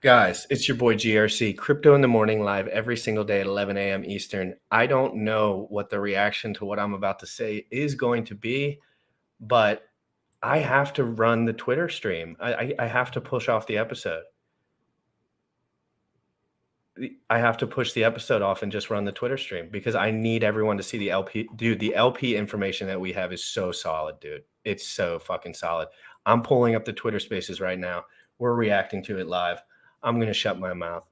Guys, it's your boy GRC, Crypto in the Morning, live every single day at 11 a.m. Eastern. I don't know what the reaction to what I'm about to say is going to be, but I have to run the Twitter stream. I have to push off the episode. I have to push the episode off and just run the Twitter stream because I need everyone to see the LP. Dude, the LP information that we have is so solid, dude. It's so fucking solid. I'm pulling up the Twitter spaces right now. We're reacting to it live. I'm going to shut my mouth.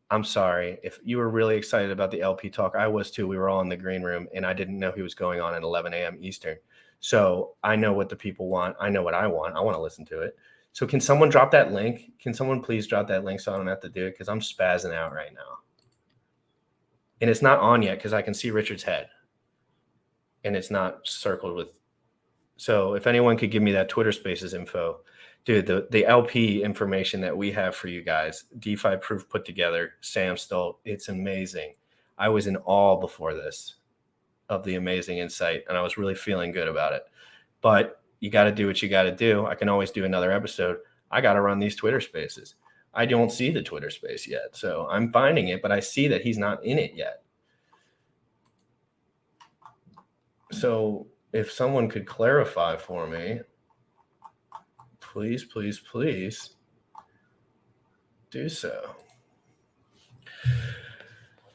I'm sorry. If you were really excited about the LP talk, I was too. We were all in the green room, and I didn't know he was going on at 11 a.m. Eastern. So I know what the people want. I know what I want. I want to listen to it. So can someone drop that link? Can someone please drop that link so I don't have to do it? Because I'm spazzing out right now. And it's not on yet because I can see Richard's head. And it's not circled with. So if anyone could give me that Twitter Spaces info. Dude, the LP information that we have for you guys, DeFi Proof put together, Sam Stolt, it's amazing. I was in awe before this of the amazing insight, and I was really feeling good about it. But you got to do what you got to do. I can always do another episode. I got to run these Twitter Spaces. I don't see the Twitter Space yet, so I'm finding it, but I see that he's not in it yet. So if someone could clarify for me, please, please, please do so.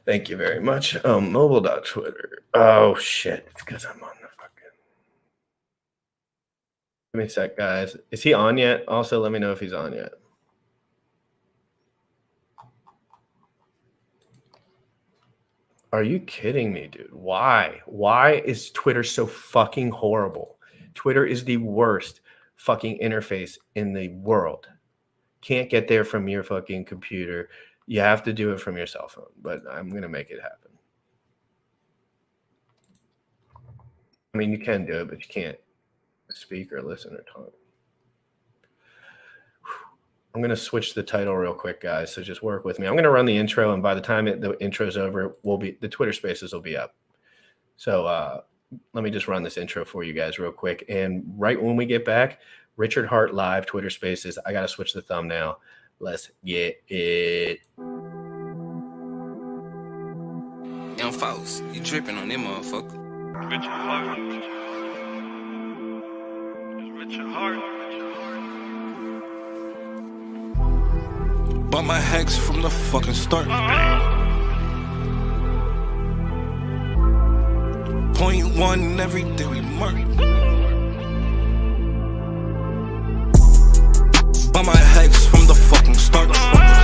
Thank you very much. Mobile.twitter. Oh, shit. It's because I'm on the fucking. Give me a sec, guys. Is he on yet? Also, let me know if he's on yet. Are you kidding me, dude? Why? Why is Twitter so fucking horrible? Twitter is the worst fucking interface in the world. Can't get there from your fucking computer. You have to do it from your cell phone, but I'm going to make it happen. I mean, you can do it, but you can't speak or listen or talk. I'm going to switch the title real quick, guys, so just work with me. I'm going to run the intro, and by the time the intro's over, the Twitter Spaces will be up. So let me just run this intro for you guys real quick. And right when we get back, Richard Hart live Twitter Spaces. I got to switch the thumbnail. Let's get it. Young folks, you tripping on them motherfucker. Richard Hart. Richard Hart. Bought my hex from the fucking start. .1 every day we mark. Bought my hex from the fucking start.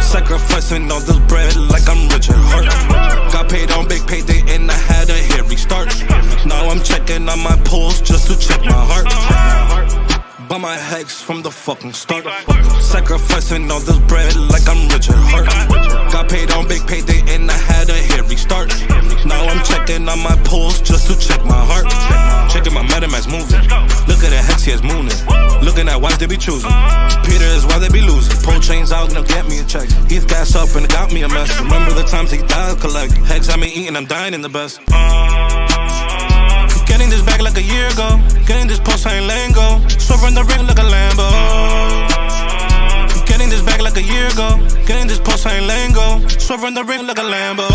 Sacrificing all this bread like I'm Richard Hart. Got paid on big payday and I had a hit restart. Now I'm checking on my pulse just to check my heart. Bought my hex from the fucking start. Sacrificing all this bread like I'm Richard Hart. Got paid on big payday and I had a hit restart. Now I'm checking on my pulse just to check my heart. Checking my MetaMask moving. Look at the hex, he is mooning. Looking at why they be choosing. Peter is why they be losing. Pull chains out, now get me a check. He's gas up and it got me a mess. Remember the times he died collect. Hex I been eating, I'm dying in the best. Getting this back like a year ago. Getting this post, I ain't letting go. Swerving the ring like a Lambo. Getting this back like a year ago. Getting this post, I ain't letting go. Swerving the ring like a Lambo.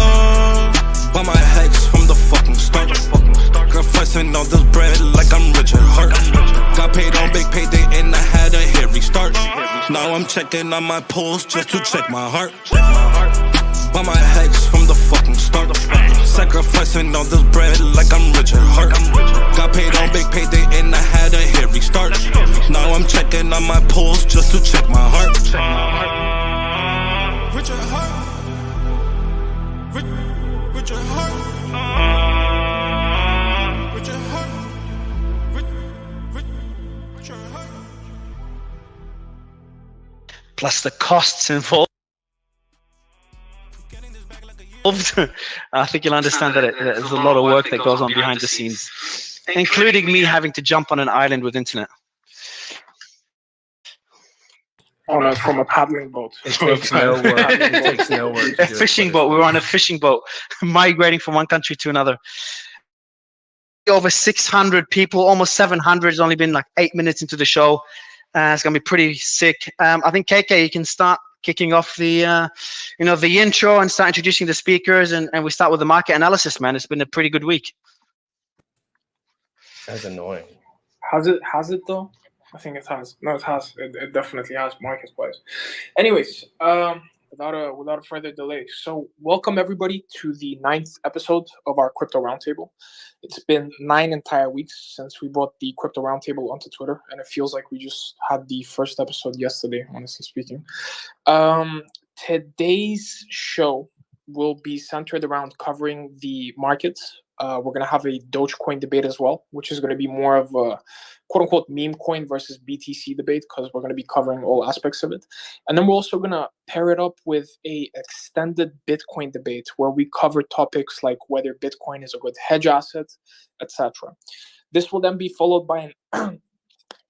Bought my hex from the fucking start. Sacrificing all this bread like I'm Richard Hart. Got paid on big payday and I had a hit restart. Now I'm checking on my pulse just to check my heart. Bought my hex from the fucking start. Sacrificing all this bread like I'm Richard Hart. Got paid on big payday and I had a hit restart. Now I'm checking on my pulse just to check my heart. Richard Hart. Richard Hart. Richard Hart. Richard Hart. Plus the costs involved. I think you'll understand that there's a lot of work that goes on behind the scenes, including me having to jump on an island with internet. From a paddling boat. It takes no work. It takes no work. A fishing boat. We were on a fishing boat, migrating from one country to another. Over 600 people, almost 700. It's only been like 8 minutes into the show. It's gonna be pretty sick. I think KK, you can start kicking off the the intro and start introducing the speakers, and we start with the market analysis, man. It's been a pretty good week. That's annoying. Has it though? I think it has. No, it has. It definitely has marketplace. Anyways, without a further delay, so welcome everybody to the 9th episode of our Crypto Roundtable. It's been 9 entire weeks since we brought the Crypto Roundtable onto Twitter, and it feels like we just had the first episode yesterday, honestly speaking. Today's show will be centered around covering the markets. We're going to have a Dogecoin debate as well, which is going to be more of a quote-unquote meme coin versus BTC debate, because we're going to be covering all aspects of it. And then we're also going to pair it up with a extended Bitcoin debate where we cover topics like whether Bitcoin is a good hedge asset, etc. This will then be followed by an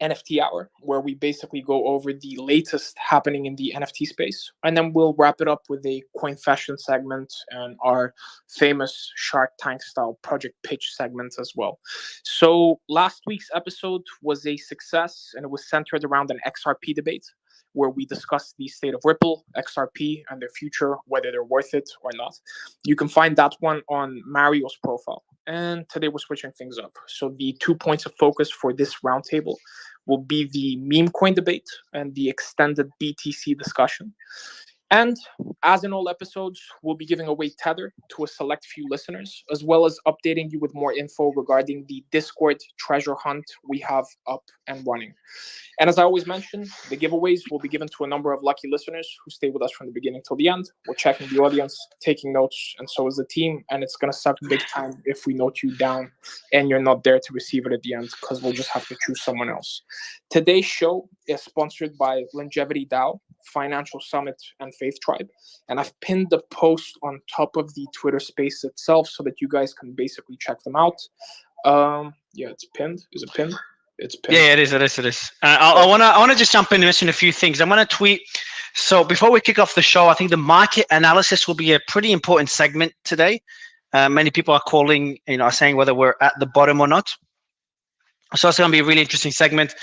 NFT hour, where we basically go over the latest happening in the NFT space. And then we'll wrap it up with a coin fashion segment and our famous Shark Tank style project pitch segment as well. So last week's episode was a success, and it was centered around an XRP debate, where we discussed the state of Ripple, XRP, and their future, whether they're worth it or not. You can find that one on Mario's profile. And today we're switching things up. So the 2 points of focus for this roundtable will be the meme coin debate and the extended BTC discussion. And as in all episodes, we'll be giving away Tether to a select few listeners, as well as updating you with more info regarding the Discord treasure hunt we have up and running. And as I always mention, the giveaways will be given to a number of lucky listeners who stay with us from the beginning till the end. We're checking the audience, taking notes, and so is the team. And it's going to suck big time if we note you down and you're not there to receive it at the end, because we'll just have to choose someone else. Today's show is sponsored by Longevity DAO, Financial Summit, and Faith Tribe. And I've pinned the post on top of the Twitter space itself so that you guys can basically check them out. Yeah, it's pinned. Is it pinned? It's pinned. Yeah, it is. I wanna just jump in and mention a few things. I'm gonna tweet. So before we kick off the show, I think the market analysis will be a pretty important segment today. Many people are calling, are saying whether we're at the bottom or not. So it's gonna be a really interesting segment.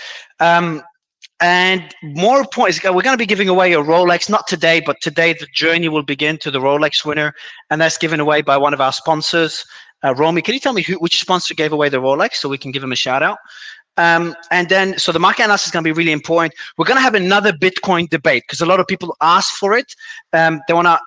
And more important is we're going to be giving away a Rolex, not today, but today the journey will begin to the Rolex winner, and that's given away by one of our sponsors. Romy, can you tell me which sponsor gave away the Rolex so we can give him a shout out? And then, so the market analysis is going to be really important. We're going to have another Bitcoin debate because a lot of people ask for it. They want to,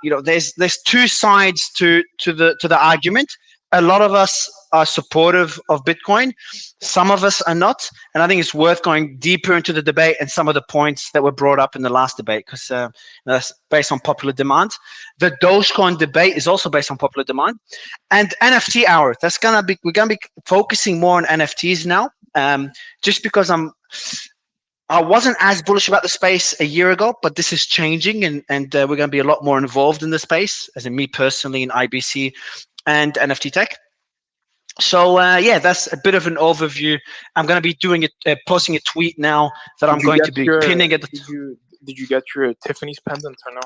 there's two sides to the argument. A lot of us are supportive of Bitcoin. Some of us are not. And I think it's worth going deeper into the debate and some of the points that were brought up in the last debate, because that's based on popular demand. The Dogecoin debate is also based on popular demand. And NFT hour, we're going to be focusing more on NFTs now. Just because I wasn't as bullish about the space a year ago, but this is changing, and we're going to be a lot more involved in the space, as in me personally in IBC and NFT tech. So that's a bit of an overview. I'm going to be posting a tweet now that I'm going to be pinning at the. Did you get your Tiffany's pendant or no?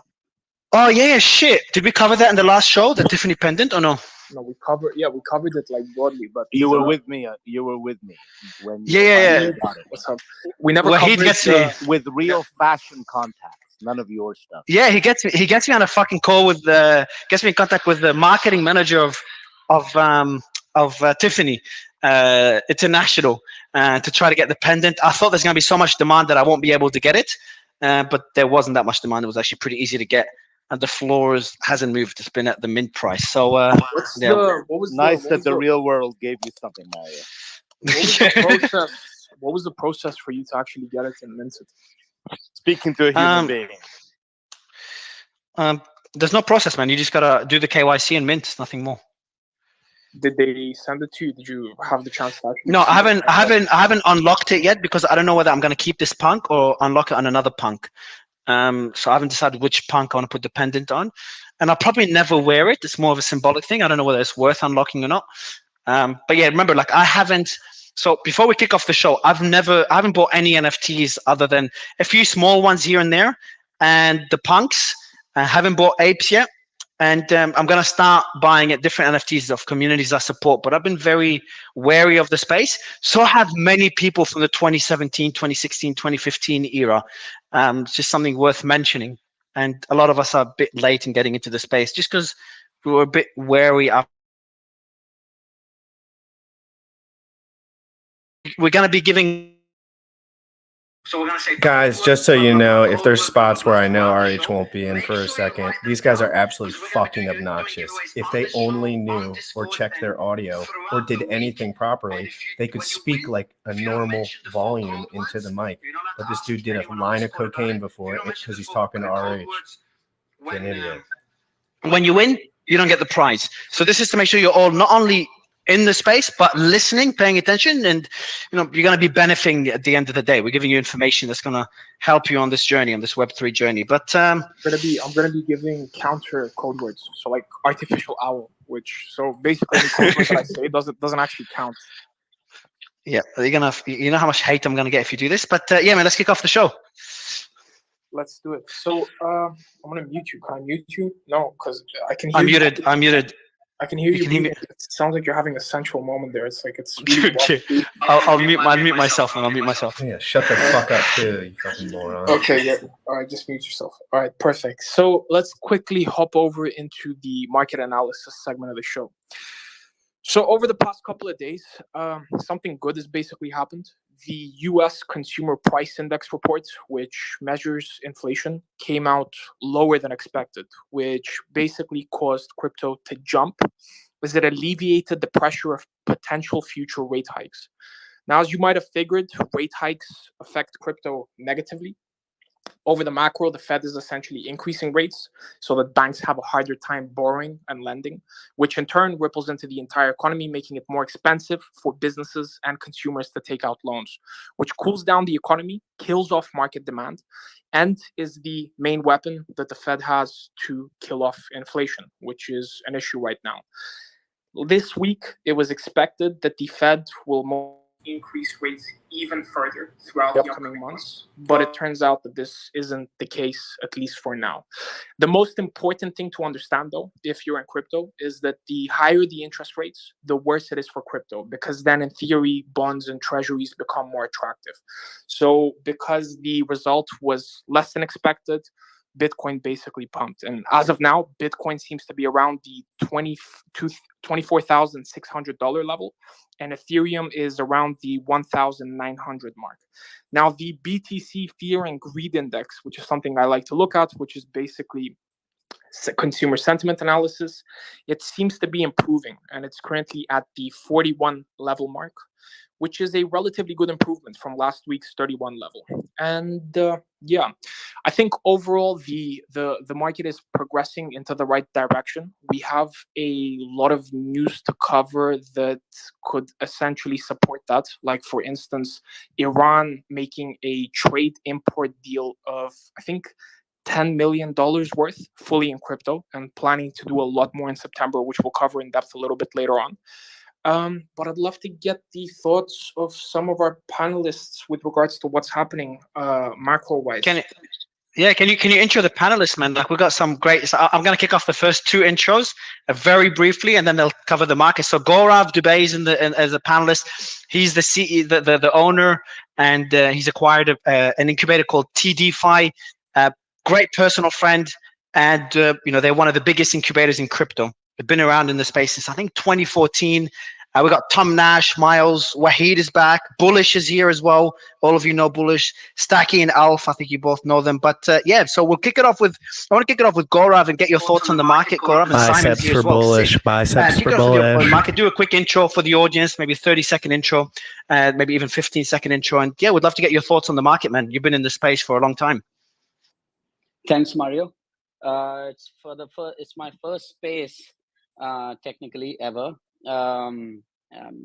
Oh yeah, shit. Did we cover that in the last show, the Tiffany pendant, or no? No, we covered it like broadly, but you were with me. You were with me when. Yeah. What's up? We never. Well, he gets me with real fashion contacts. None of your stuff. Yeah, he gets me on a fucking call with gets me in contact with the marketing manager of Tiffany International to try to get the pendant. I thought there's going to be so much demand that I won't be able to get it, but there wasn't that much demand. It was actually pretty easy to get. And the floor hasn't moved. It's been at the mint price. So nice that the real world gave you something, Mario. What was the process for you to actually get it and mint it? Speaking to a human being. There's no process, man. You just gotta do the KYC and mint. Nothing more. Did they send it to you? Did you have the chance to actually? No, I haven't unlocked it yet because I don't know whether I'm gonna keep this punk or unlock it on another punk. So I haven't decided which punk I want to put the pendant on, and I'll probably never wear it. It's more of a symbolic thing. I don't know whether it's worth unlocking or not. But yeah, remember, like I haven't. So before we kick off the show, I haven't bought any NFTs other than a few small ones here and there, and the punks. I haven't bought apes yet, and I'm gonna start buying at different NFTs of communities I support. But I've been very wary of the space. So have many people from the 2017, 2016, 2015 era. It's just something worth mentioning. and a lot of us are a bit late in getting into the space just because we were a bit wary. We're going to be giving. So we're going to say, guys, just so you know, if there's spots where I know RH won't be in for a second, these guys are absolutely fucking obnoxious. If they only knew or checked their audio or did anything properly, they could speak like a normal volume into the mic. But this dude did a line of cocaine before because he's talking to RH. He's an idiot. When you win, you don't get the prize. So this is to make sure you're all not only in the space, but listening, paying attention, and you're going to be benefiting at the end of the day. We're giving you information that's going to help you on this journey, on this Web3 journey. But I'm gonna be giving counter code words, so like artificial owl, which so basically any code word that I say doesn't actually count. Yeah, you know how much hate I'm gonna get if you do this. But yeah, man, let's kick off the show. Let's do it. So I'm gonna mute you. Can I mute you? No, because I can hear you. I'm muted. I can hear you. It sounds like you're having a sensual moment there. It's like it's. Really I'll mute myself, and I'll mute myself. Yeah, shut the fuck up too, you fucking moron. Okay, yeah. All right, just mute yourself. All right, perfect. So let's quickly hop over into the market analysis segment of the show. So over the past couple of days, something good has basically happened. The U.S. Consumer Price Index report, which measures inflation, came out lower than expected, which basically caused crypto to jump as it alleviated the pressure of potential future rate hikes. Now, as you might have figured, rate hikes affect crypto negatively. Over the macro, the Fed is essentially increasing rates so that banks have a harder time borrowing and lending, which in turn ripples into the entire economy, making it more expensive for businesses and consumers to take out loans, which cools down the economy, kills off market demand, and is the main weapon that the Fed has to kill off inflation, which is an issue right now. This week, it was expected that the Fed will increase rates even further throughout the upcoming months, but it turns out that this isn't the case, at least for now. The most important thing to understand, though, if you're in crypto, is that the higher the interest rates, the worse it is for crypto, because then in theory, bonds and treasuries become more attractive. So because the result was less than expected, Bitcoin basically pumped. And as of now, Bitcoin seems to be around the $24,600 level, and Ethereum is around the 1,900 mark. Now, the BTC Fear and Greed Index, which is something I like to look at, which is basically consumer sentiment analysis, it seems to be improving, and it's currently at the 41 level mark, which is a relatively good improvement from last week's 31 level. And yeah, I think overall the market is progressing into the right direction. We have a lot of news to cover that could essentially support that. Like, for instance, Iran making a trade import deal of, I think, $10 million worth fully in crypto, and planning to do a lot more in September, which we'll cover in depth a little bit later on. But I'd love to get the thoughts of some of our panelists with regards to what's happening macro-wise. Can you intro the panelists, man? Like, we've got some great. So I'm going to kick off the first two intros very briefly, and then they'll cover the market. So Gaurav Dubey is as a panelist. He's the CEO, the owner, and he's acquired an incubator called TDefi. Great personal friend, and they're one of the biggest incubators in crypto. They've been around in the space since, I think, 2014. We got Tom Nash, Miles, Wahid is back. Bullish is here as well. All of you know Bullish. Stacky and Alf, I think you both know them. But yeah, so I want to kick it off with Gaurav and get your thoughts on the market. Gaurav and Simon's here as well. Biceps for bullish. Market. Do a quick intro for the audience, maybe 30-second intro, maybe even 15-second intro. And yeah, we'd love to get your thoughts on the market, man. You've been in the space for a long time. Thanks, Mario. It's my first space, technically ever.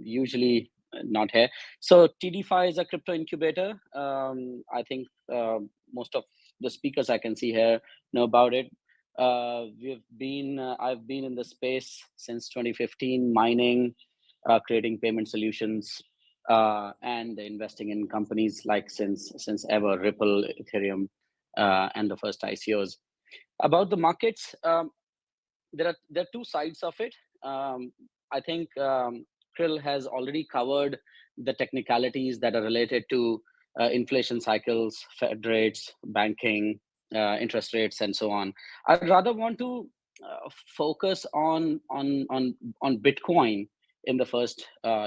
Usually not here. So TDefi is a crypto incubator. I think most of the speakers I can see here know about it. I've been in the space since 2015, mining, creating payment solutions, and investing in companies like since ever, Ripple, Ethereum, and the first ICOs. About the markets, there are two sides of it. I think Krill has already covered the technicalities that are related to inflation cycles, Fed rates, banking, interest rates and so on. I'd rather want to focus on Bitcoin in the first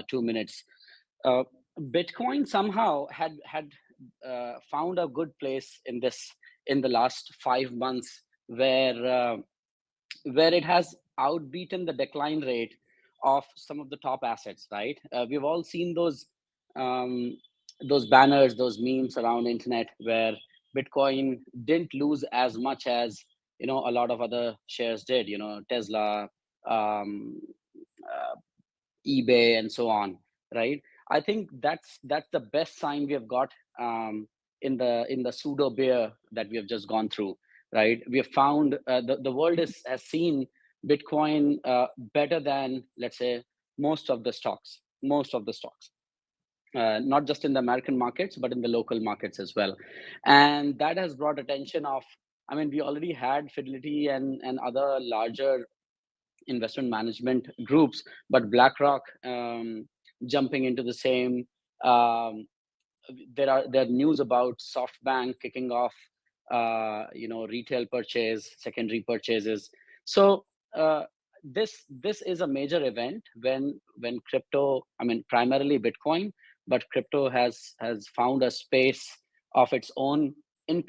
2 minutes. Bitcoin somehow had found a good place in the last 5 months, where it has outbeaten the decline rate of some of the top assets. Right? We've all seen those banners, those memes around the internet where Bitcoin didn't lose as much as a lot of other shares did. Tesla, um, uh, eBay, and so on. Right? I think that's the best sign we have got in the pseudo bear that we have just gone through. Right? We have found the world has seen Bitcoin better than, let's say, most of the stocks. Not just in the American markets, but in the local markets as well. And that has brought attention of, I mean, we already had Fidelity and other larger investment management groups, but BlackRock jumping into the same. There are news about SoftBank kicking off, retail purchase, secondary purchases. So this is a major event when crypto, I mean, primarily Bitcoin, but crypto has found a space of its own in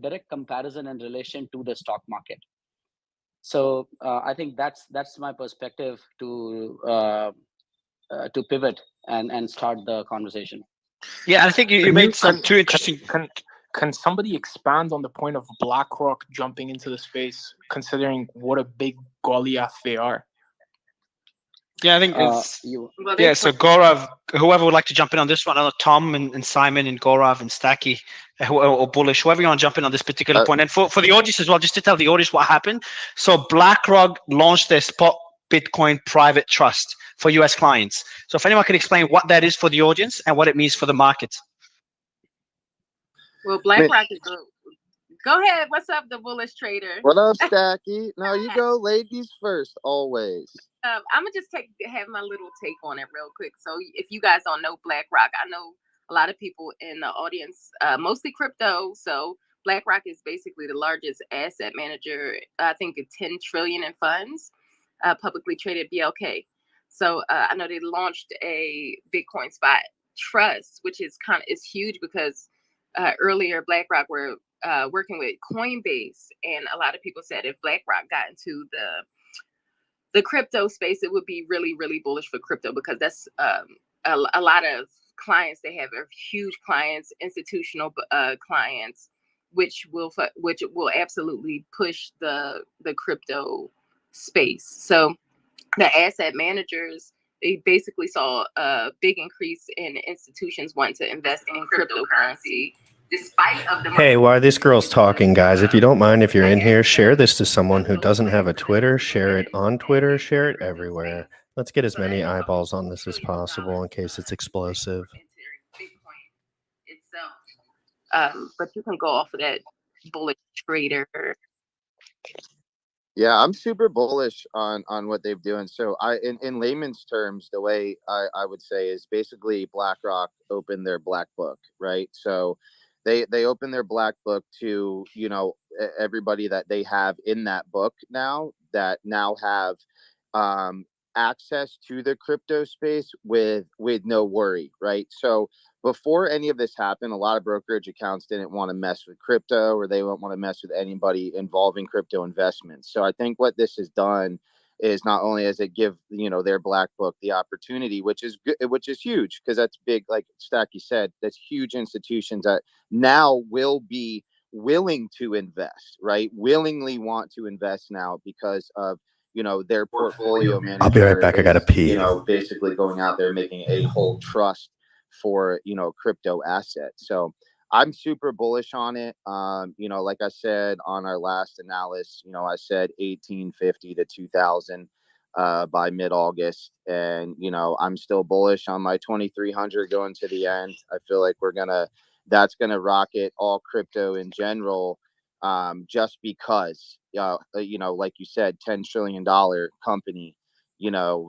direct comparison in relation to the stock market. So I think that's my perspective to pivot and start the conversation. Yeah, I think you made some two interesting. Can somebody expand on the point of BlackRock jumping into the space, considering what a big Goliath they are? Yeah, I think so Gaurav, whoever would like to jump in on this one, I know Tom and Simon and Gaurav and Stacky or Bullish, whoever you want to jump in on this particular point. And for the audience as well, just to tell the audience what happened. So BlackRock launched their spot Bitcoin private trust for US clients. So if anyone can explain what that is for the audience and what it means for the market. Well, BlackRock is go ahead. What's up, the bullish trader? What up, Stacky? No, you go ladies first, always. I'm gonna just have my little take on it real quick. So if you guys don't know BlackRock, I know a lot of people in the audience, mostly crypto. So BlackRock is basically the largest asset manager, I think, at 10 trillion in funds, publicly traded BLK. So I know they launched a Bitcoin spot trust, which is huge because earlier BlackRock were working with Coinbase, and a lot of people said if BlackRock got into the crypto space, it would be really, really bullish for crypto, because that's a lot of clients they have are huge clients, institutional clients, which will absolutely push the crypto space. So the asset managers, they basically saw a big increase in institutions wanting to invest in cryptocurrency. Hey, while this girl's talking, guys, if you don't mind, if you're in here, share this to someone who doesn't have a Twitter. Share it on Twitter. Share it everywhere. Let's get as many eyeballs on this as possible in case it's explosive. But you can go off of that bullish trader. Yeah, I'm super bullish on what they're doing. So in layman's terms, the way I would say is basically BlackRock opened their black book, right? So they open their black book to, everybody that they have in that book now that now have access to the crypto space with no worry, right? So before any of this happened, a lot of brokerage accounts didn't want to mess with crypto, or they won't want to mess with anybody involving crypto investments. So I think what this has done is not only has it give their black book the opportunity, which is good, which is huge, because that's big, like Stacky said, that's huge institutions that now will be willing to invest, right? Willingly want to invest now because of their portfolio manager. I'll be right back. I gotta pee. Basically going out there making a whole trust for crypto assets. So I'm super bullish on it. Like I said on our last analysis, I said 1850 to 2000 by mid-August, and I'm still bullish on my 2300 going to the end. I feel like that's gonna rocket all crypto in general, just because like you said, $10 trillion company,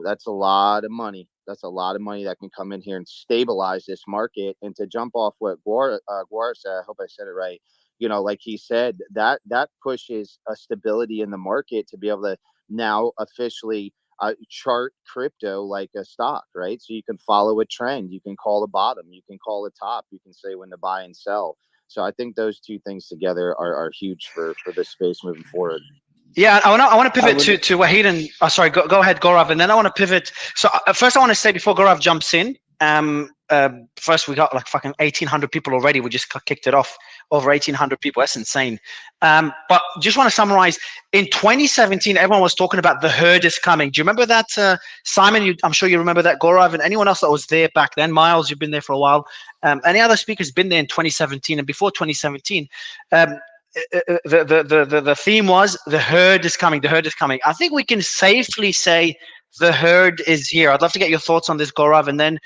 that's a lot of money. That's a lot of money that can come in here and stabilize this market. And to jump off what Guar said, I hope I said it right, like he said, that pushes a stability in the market to be able to now officially chart crypto like a stock, right? So you can follow a trend, you can call a bottom, you can call a top, you can say when to buy and sell. So I think those two things together are huge for this space moving forward. Yeah, I want to pivot to Wahid and sorry, go ahead, Gaurav, and then I want to pivot. So first, I want to say before Gaurav jumps in, first we got like fucking 1,800 people already. We just kicked it off, over 1,800 people. That's insane. But just want to summarize. In 2017, everyone was talking about the herd is coming. Do you remember that, Simon? I'm sure you remember that, Gaurav, and anyone else that was there back then. Miles, you've been there for a while. Any other speakers been there in 2017 and before 2017? The theme was the herd is coming. The herd is coming. I think we can safely say the herd is here. I'd love to get your thoughts on this, Gaurav, and then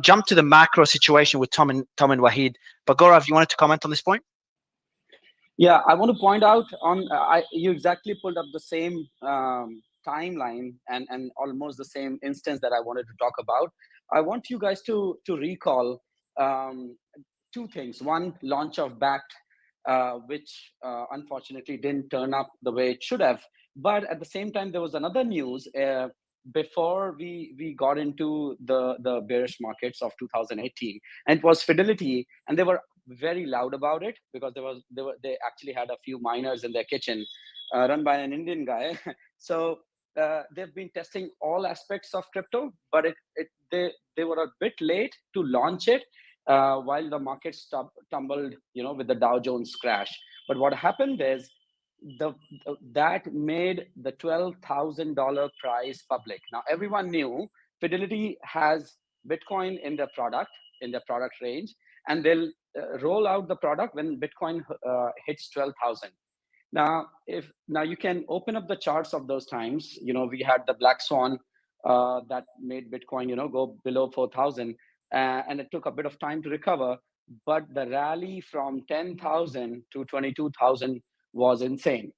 jump to the macro situation with Tom and Wahid. But Gaurav, you wanted to comment on this point? Yeah, I want to point out on you exactly pulled up the same timeline and almost the same instance that I wanted to talk about. I want you guys to recall two things. One, launch of Backed, which unfortunately didn't turn up the way it should have. But at the same time, there was another news before we got into the bearish markets of 2018, and it was Fidelity, and they were very loud about it because they actually had a few miners in their kitchen, run by an Indian guy. So they've been testing all aspects of crypto, but they were a bit late to launch it. While the market tumbled, with the Dow Jones crash. But what happened is that made the $12,000 price public. Now everyone knew Fidelity has Bitcoin in their product range, and they'll roll out the product when Bitcoin hits 12,000. Now you can open up the charts of those times. We had the black swan that made Bitcoin, go below 4,000. And it took a bit of time to recover, but the rally from 10,000 to 22,000 was insane.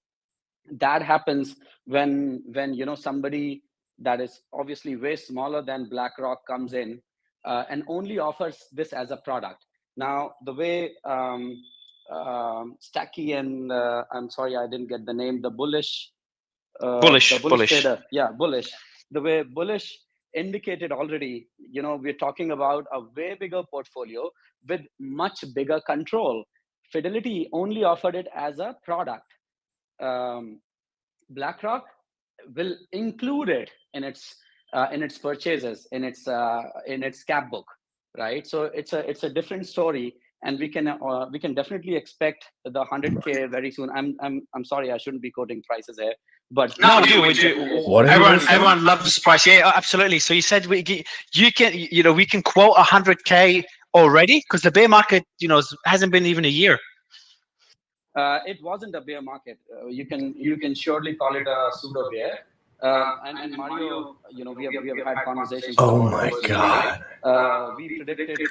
That happens when somebody that is obviously way smaller than BlackRock comes in and only offers this as a product. Now the way Stacky and I'm sorry I didn't get the name, the bullish trader, yeah, bullish. The way bullish indicated already, we're talking about a way bigger portfolio with much bigger control. Fidelity only offered it as a product. BlackRock will include it in its purchases, in its cap book, right? So it's a different story, and we can definitely expect the 100K very soon. I'm sorry, I shouldn't be quoting prices here. But no, we do. Everyone loves the price. Yeah, absolutely. So you said we can quote 100K already because the bear market, hasn't been even a year. It wasn't a bear market. You can surely call it a pseudo bear. And Mario, we have had conversations. Oh my God! We predicted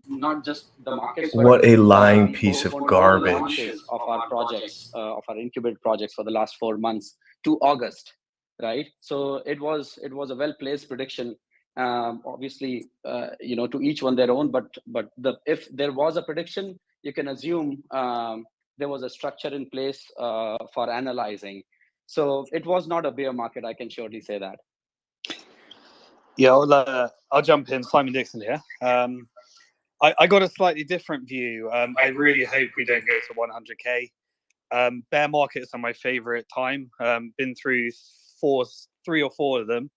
not just the markets. What a lying piece of garbage of our projects, of our incubated projects for the last 4 months to August, right? So it was a well-placed prediction. Obviously, to each one their own. But if there was a prediction, you can assume there was a structure in place for analyzing. So it was not a bear market, I can surely say that. Yeah, I'll jump in. Simon Dixon here. I got a slightly different view. I really hope we don't go to 100K. Bear markets are my favorite time. Been through 3 or 4 of them.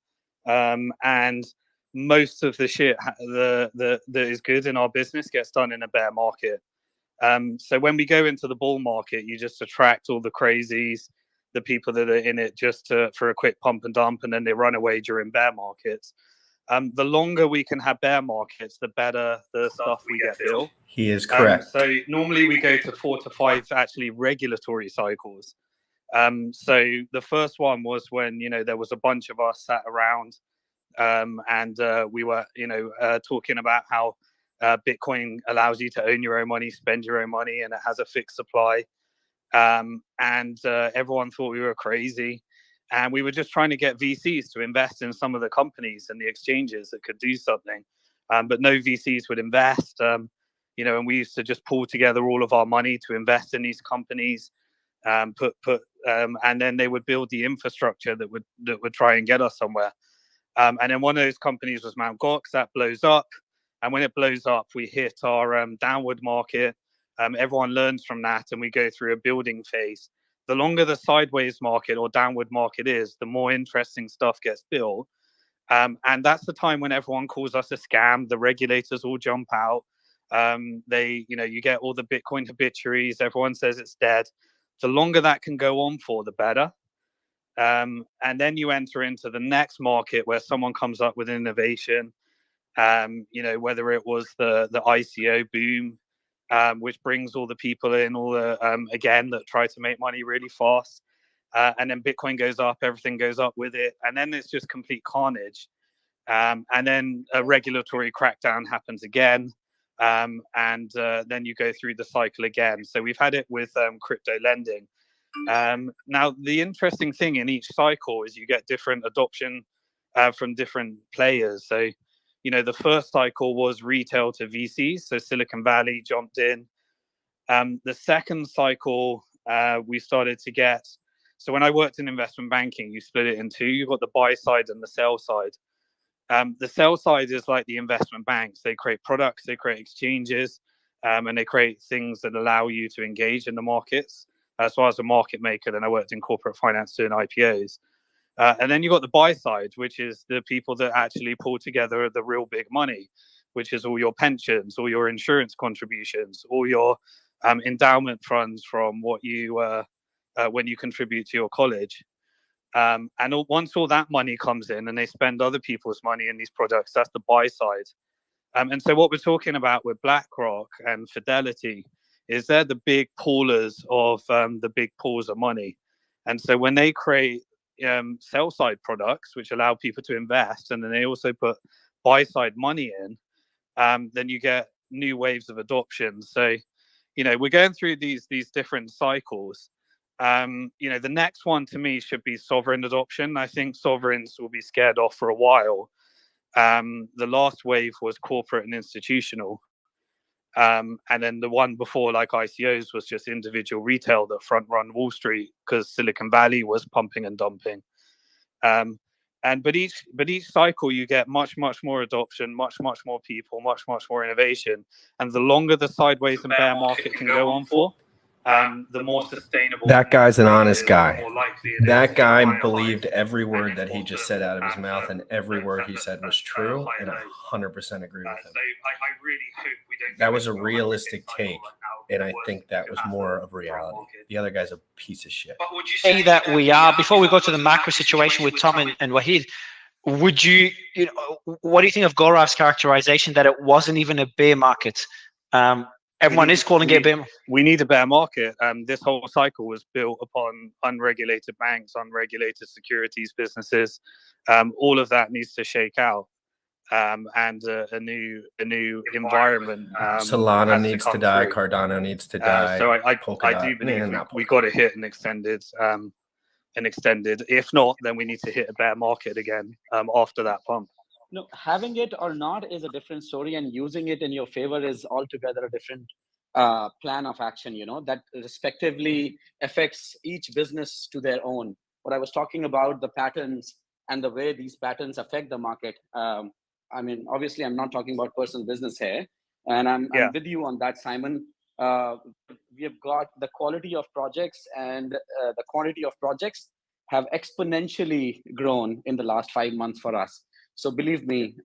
And most of the shit that is good in our business gets done in a bear market. So when we go into the bull market, you just attract all the crazies, the people that are in it just for a quick pump and dump, and then they run away during bear markets. The longer we can have bear markets, the better the stuff we get built. He is correct. So normally we go to 4 to 5 actually regulatory cycles. So the first one was when, there was a bunch of us sat around and we were, talking about how Bitcoin allows you to own your own money, spend your own money, and it has a fixed supply. And everyone thought we were crazy. And we were just trying to get VCs to invest in some of the companies and the exchanges that could do something. But no VCs would invest. and we used to just pull together all of our money to invest in these companies, and then they would build the infrastructure that would try and get us somewhere. And then one of those companies was Mt. Gox. That blows up, and when it blows up, we hit our downward market. Everyone learns from that, and we go through a building phase. The longer the sideways market or downward market is, the more interesting stuff gets built. And that's the time when everyone calls us a scam. The regulators all jump out. You get all the Bitcoin habituaries. Everyone says it's dead. The longer that can go on for, the better. And then you enter into the next market where someone comes up with innovation. Whether it was the ICO boom, which brings all the people in, all the again that try to make money really fast. And then Bitcoin goes up, everything goes up with it. And then it's just complete carnage. And then a regulatory crackdown happens again. And then you go through the cycle again. So we've had it with crypto lending. Now, the interesting thing in each cycle is you get different adoption from different players. So, the first cycle was retail to VCs. So Silicon Valley jumped in. The second cycle, we started to get. So when I worked in investment banking, you split it in two. You've got the buy side and the sell side. The sell side is like the investment banks. They create products, they create exchanges, and they create things that allow you to engage in the markets. So I was a market maker, then I worked in corporate finance doing IPOs. And then you've got the buy side, which is the people that actually pull together the real big money, which is all your pensions, all your insurance contributions, all your endowment funds from what you when you contribute to your college. And once all that money comes in and they spend other people's money in these products, that's the buy side. And so what we're talking about with BlackRock and Fidelity is they're the big poolers of the big pools of money. And so when they create sell side products, which allow people to invest, and then they also put buy side money in, then you get new waves of adoption. So, we're going through these different cycles. The next one to me should be sovereign adoption. I think sovereigns will be scared off for a while. The last wave was corporate and institutional. And then the one before, like ICOs, was just individual retail that front run Wall Street because Silicon Valley was pumping and dumping. But each cycle you get much more adoption, much more people, much more innovation. And the longer the sideways and bear market can go on for, the more sustainable. That guy's an honest guy. That guy believed every word that he just said out of his mouth, and every word he said was true, and I 100% agree with him. That was a realistic take, and I think that was more of reality. The other guy's a piece of shit. But would you say that we are, before we go to the macro situation with Tom and Wahid, would you what do you think of Gaurav's characterization that it wasn't even a bear market? Everyone is calling it a bear market. We need a bear market. This whole cycle was built upon unregulated banks, unregulated securities businesses. All of that needs to shake out, and a new environment. Solana needs to die. Cardano needs to die. So I do believe we got to hit an extended. If not, then we need to hit a bear market again after that pump. No, having it or not is a different story, and using it in your favor is altogether a different plan of action, that respectively affects each business to their own. What I was talking about, the patterns and the way these patterns affect the market. Obviously, I'm not talking about personal business here, and I'm with you on that, Simon. We have got the quality of projects and the quantity of projects have exponentially grown in the last 5 months for us. So believe me,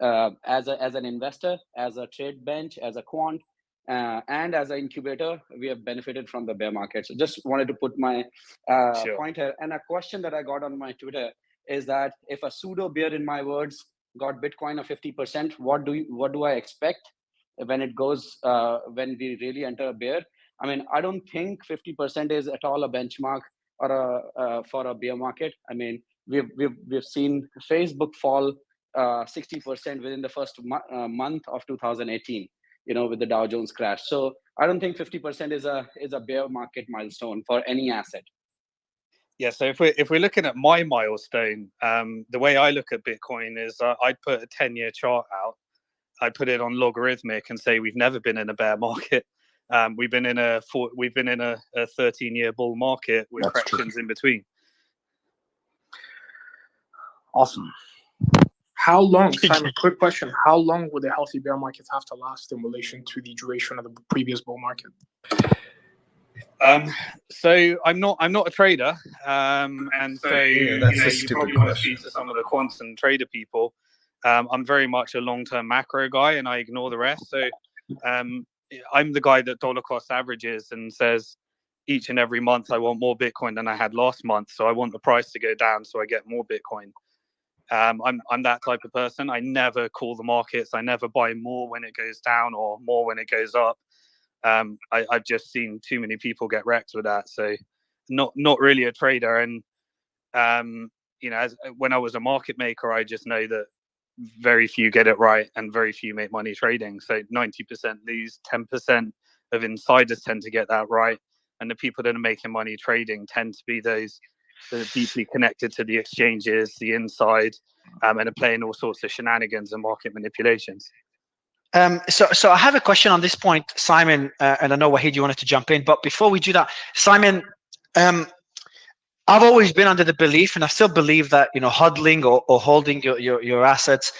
as an investor, as a trade bench, as a quant, and as an incubator, we have benefited from the bear market. So just wanted to put my point here. And a question that I got on my Twitter is that if a pseudo bear, in my words, got Bitcoin of 50%, what do I expect when it goes when we really enter a bear? I don't think 50% is at all a benchmark or for a bear market. We've seen Facebook fall 60% within the first month of 2018, with the Dow Jones crash. So I don't think 50% is a bear market milestone for any asset. Yeah. So if we're looking at my milestone, the way I look at Bitcoin is I'd put a 10-year chart out, I put it on logarithmic and say we've never been in a bear market. We've been in a 13-year bull market with corrections in between. Awesome. How long, Simon, quick question. How long would a healthy bear market have to last in relation to the duration of the previous bull market? So I'm not a trader. And so you probably want to speak to some of the quants and trader people. I'm very much a long-term macro guy and I ignore the rest. So I'm the guy that dollar cost averages and says each and every month I want more Bitcoin than I had last month. So I want the price to go down so I get more Bitcoin. I'm that type of person. I never call the markets. I never buy more when it goes down or more when it goes up. I've just seen too many people get wrecked with that. So not really a trader. And, when I was a market maker, I just know that very few get it right and very few make money trading. So 90% lose, 10% of insiders tend to get that right. And the people that are making money trading tend to be those that are deeply connected to the exchanges, the inside, and are playing all sorts of shenanigans and market manipulations. So I have a question on this point, Simon, and I know Wahid, you wanted to jump in, but before we do that, Simon, I've always been under the belief, and I still believe that hodling or holding your assets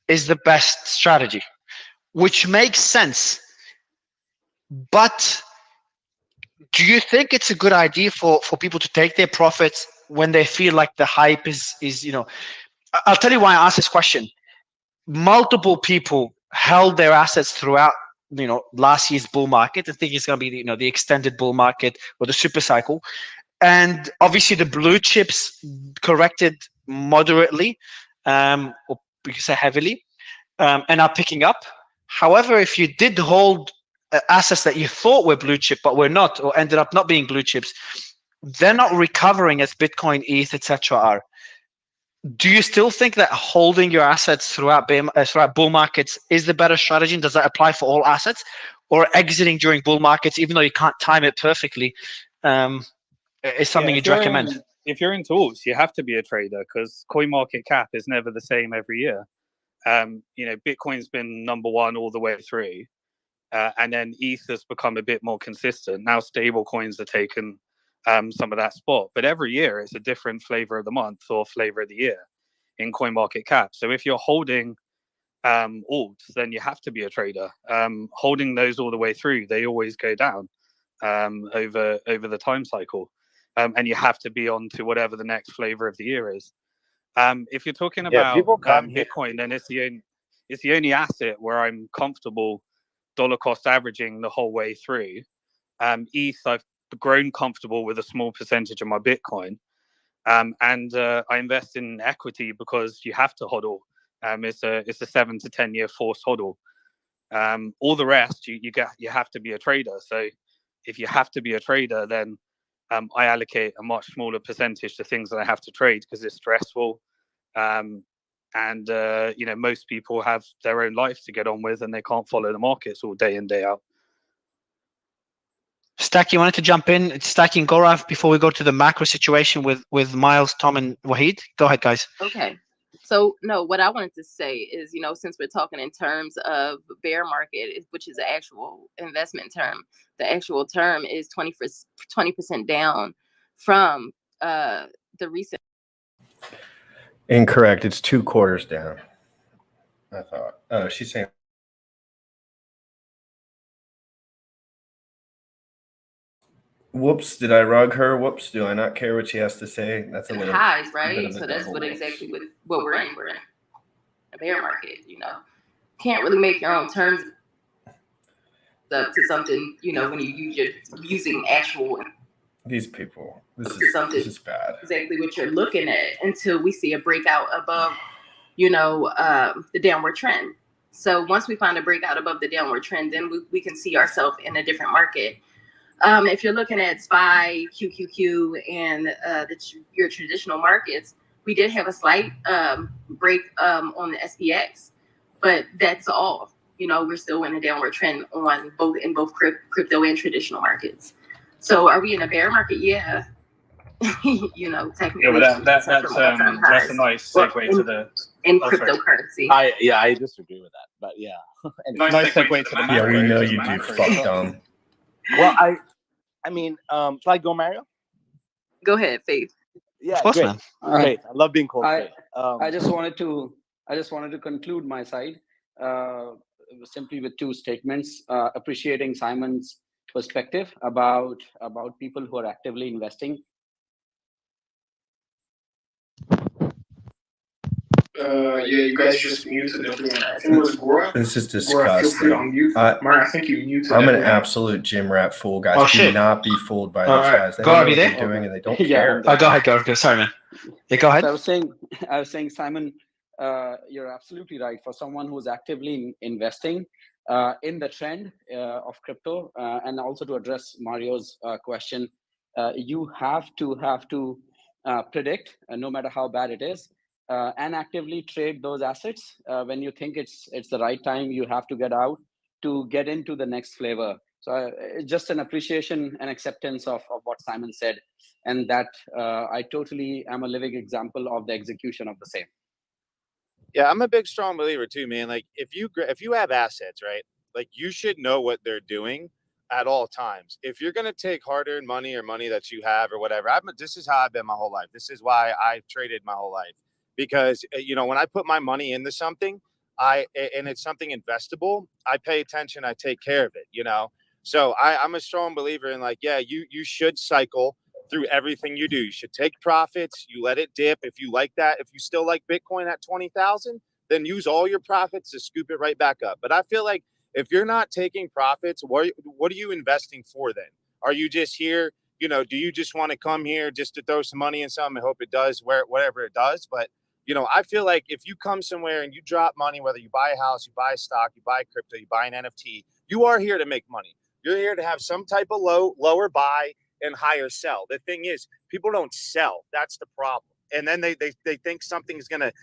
is the best strategy, which makes sense. But do you think it's a good idea for people to take their profits when they feel like the hype is I'll tell you why I asked this question. Multiple people held their assets throughout last year's bull market. I think it's going to be the extended bull market or the super cycle. And obviously the blue chips corrected moderately, or we could say heavily, and are picking up. However, if you did hold assets that you thought were blue chip but were not, or ended up not being blue chips, they're not recovering as Bitcoin, ETH, etc. are. Do you still think that holding your assets throughout bull markets is the better strategy? And does that apply for all assets, or exiting during bull markets, even though you can't time it perfectly? Is something you'd recommend? If you're into alts, you have to be a trader because CoinMarketCap is never the same every year. Bitcoin's been number one all the way through, and then ETH has become a bit more consistent. Now stable coins are taken some of that spot, but every year it's a different flavor of the month or flavor of the year in CoinMarketCap. So if you're holding alts, then you have to be a trader. Holding those all the way through, they always go down over the time cycle. And you have to be on to whatever the next flavor of the year is. If you're talking about Bitcoin, then it's the only asset where I'm comfortable dollar cost averaging the whole way through. ETH, I've grown comfortable with a small percentage of my Bitcoin. And I invest in equity because you have to hodl. It's a 7 to 10 year forced hodl. All the rest, you have to be a trader. So if you have to be a trader, then I allocate a much smaller percentage to things that I have to trade because it's stressful. Most people have their own lives to get on with and they can't follow the markets all day in, day out. Stack, you wanted to jump in? It's Stacking Gorav before we go to the macro situation with Miles, Tom, and Wahid. Go ahead, guys. Okay. So, no, what I wanted to say is, since we're talking in terms of bear market, which is an actual investment term, the actual term is 20% down from the recent. Incorrect. It's 2 quarters down. I thought. Oh, she's saying. Whoops, did I rug her? Whoops, do I not care what she has to say? That's a little highs, right? So that's what we're in. We're in a bear market, Can't really make your own terms up to something, when you're using actual. These people, this is bad. Exactly what you're looking at until we see a breakout above, the downward trend. So once we find a breakout above the downward trend, then we can see ourselves in a different market. If you're looking at SPY, QQQ, and your traditional markets, we did have a slight break on the SPX, but that's all. We're still in a downward trend on both crypto and traditional markets. So are we in a bear market? Yeah. Technically. Yeah, but that's a nice segue to in That's right. cryptocurrency. I disagree with that, but yeah. Anyway. Nice segue to the Yeah, we macro. know you do, fuck dumb. Well, I mean, shall I go, Mario? Go ahead, Faith. Yeah, Of course, great. man. Great. I love being called Faith. I just wanted to conclude my side simply with two statements, appreciating Simon's perspective about people who are actively investing. Yeah, you guys just muted everyone. I think it was Gora. This is Gora, feel free to disgusting. unmute. Mara, I think you muted I'm an everyone. absolute gym rat fool, guys. Oh, Do shit. not be fooled by All these right. guys. They Go don't know on, what you they're there? doing and they don't Yeah, care. Go ahead, go. Sorry, man. Yeah, go ahead. So I was saying, Simon, you're absolutely right. For someone who's actively investing in the trend of crypto, and also to address Mario's question, you have to predict, no matter how bad it is, and actively trade those assets. When you think it's the right time, you have to get out to get into the next flavor. So just an appreciation and acceptance of what Simon said, and that I totally am a living example of the execution of the same. Yeah, I'm a big strong believer too, man. Like if you have assets, right? Like you should know what they're doing at all times. If you're gonna take hard-earned money or money that you have or whatever, this is how I've been my whole life. This is why I've traded my whole life, because when I put my money into something, and it's something investable, I pay attention, I take care of it. So I'm a strong believer in you should cycle through everything you do. You should take profits. You let it dip. If you like that, if you still like Bitcoin at 20,000, then use all your profits to scoop it right back up. But I feel like if you're not taking profits, what are you investing for then? Are you just here? Do you just want to come here just to throw some money in something and hope it does whatever it does? But I feel like if you come somewhere and you drop money, whether you buy a house, you buy a stock, you buy crypto, you buy an NFT, you are here to make money. You're here to have some type of lower buy and higher sell. The thing is, people don't sell. That's the problem. And then they think something's going to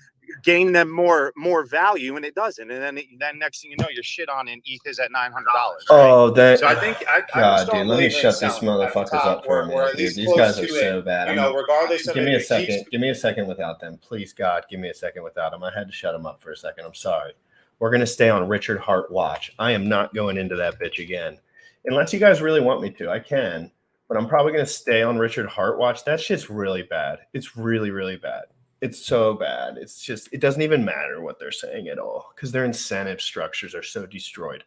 gain them more value, and it doesn't. And then next thing you know, your shit on and ETH is at $900. Right? Oh, that. So I think God, dude, let me shut these motherfuckers up for a minute, dude. These guys are so bad. Regardless of give me a second. Give me a second without them, please, God. Give me a second without them. I had to shut them up for a second. I'm sorry. We're gonna stay on Richard Hart watch. I am not going into that bitch again, unless you guys really want me to. I can. But I'm probably going to stay on Richard Hart watch. That shit's really bad. It's really, really bad. It's so bad. It's just, it doesn't even matter what they're saying at all because their incentive structures are so destroyed.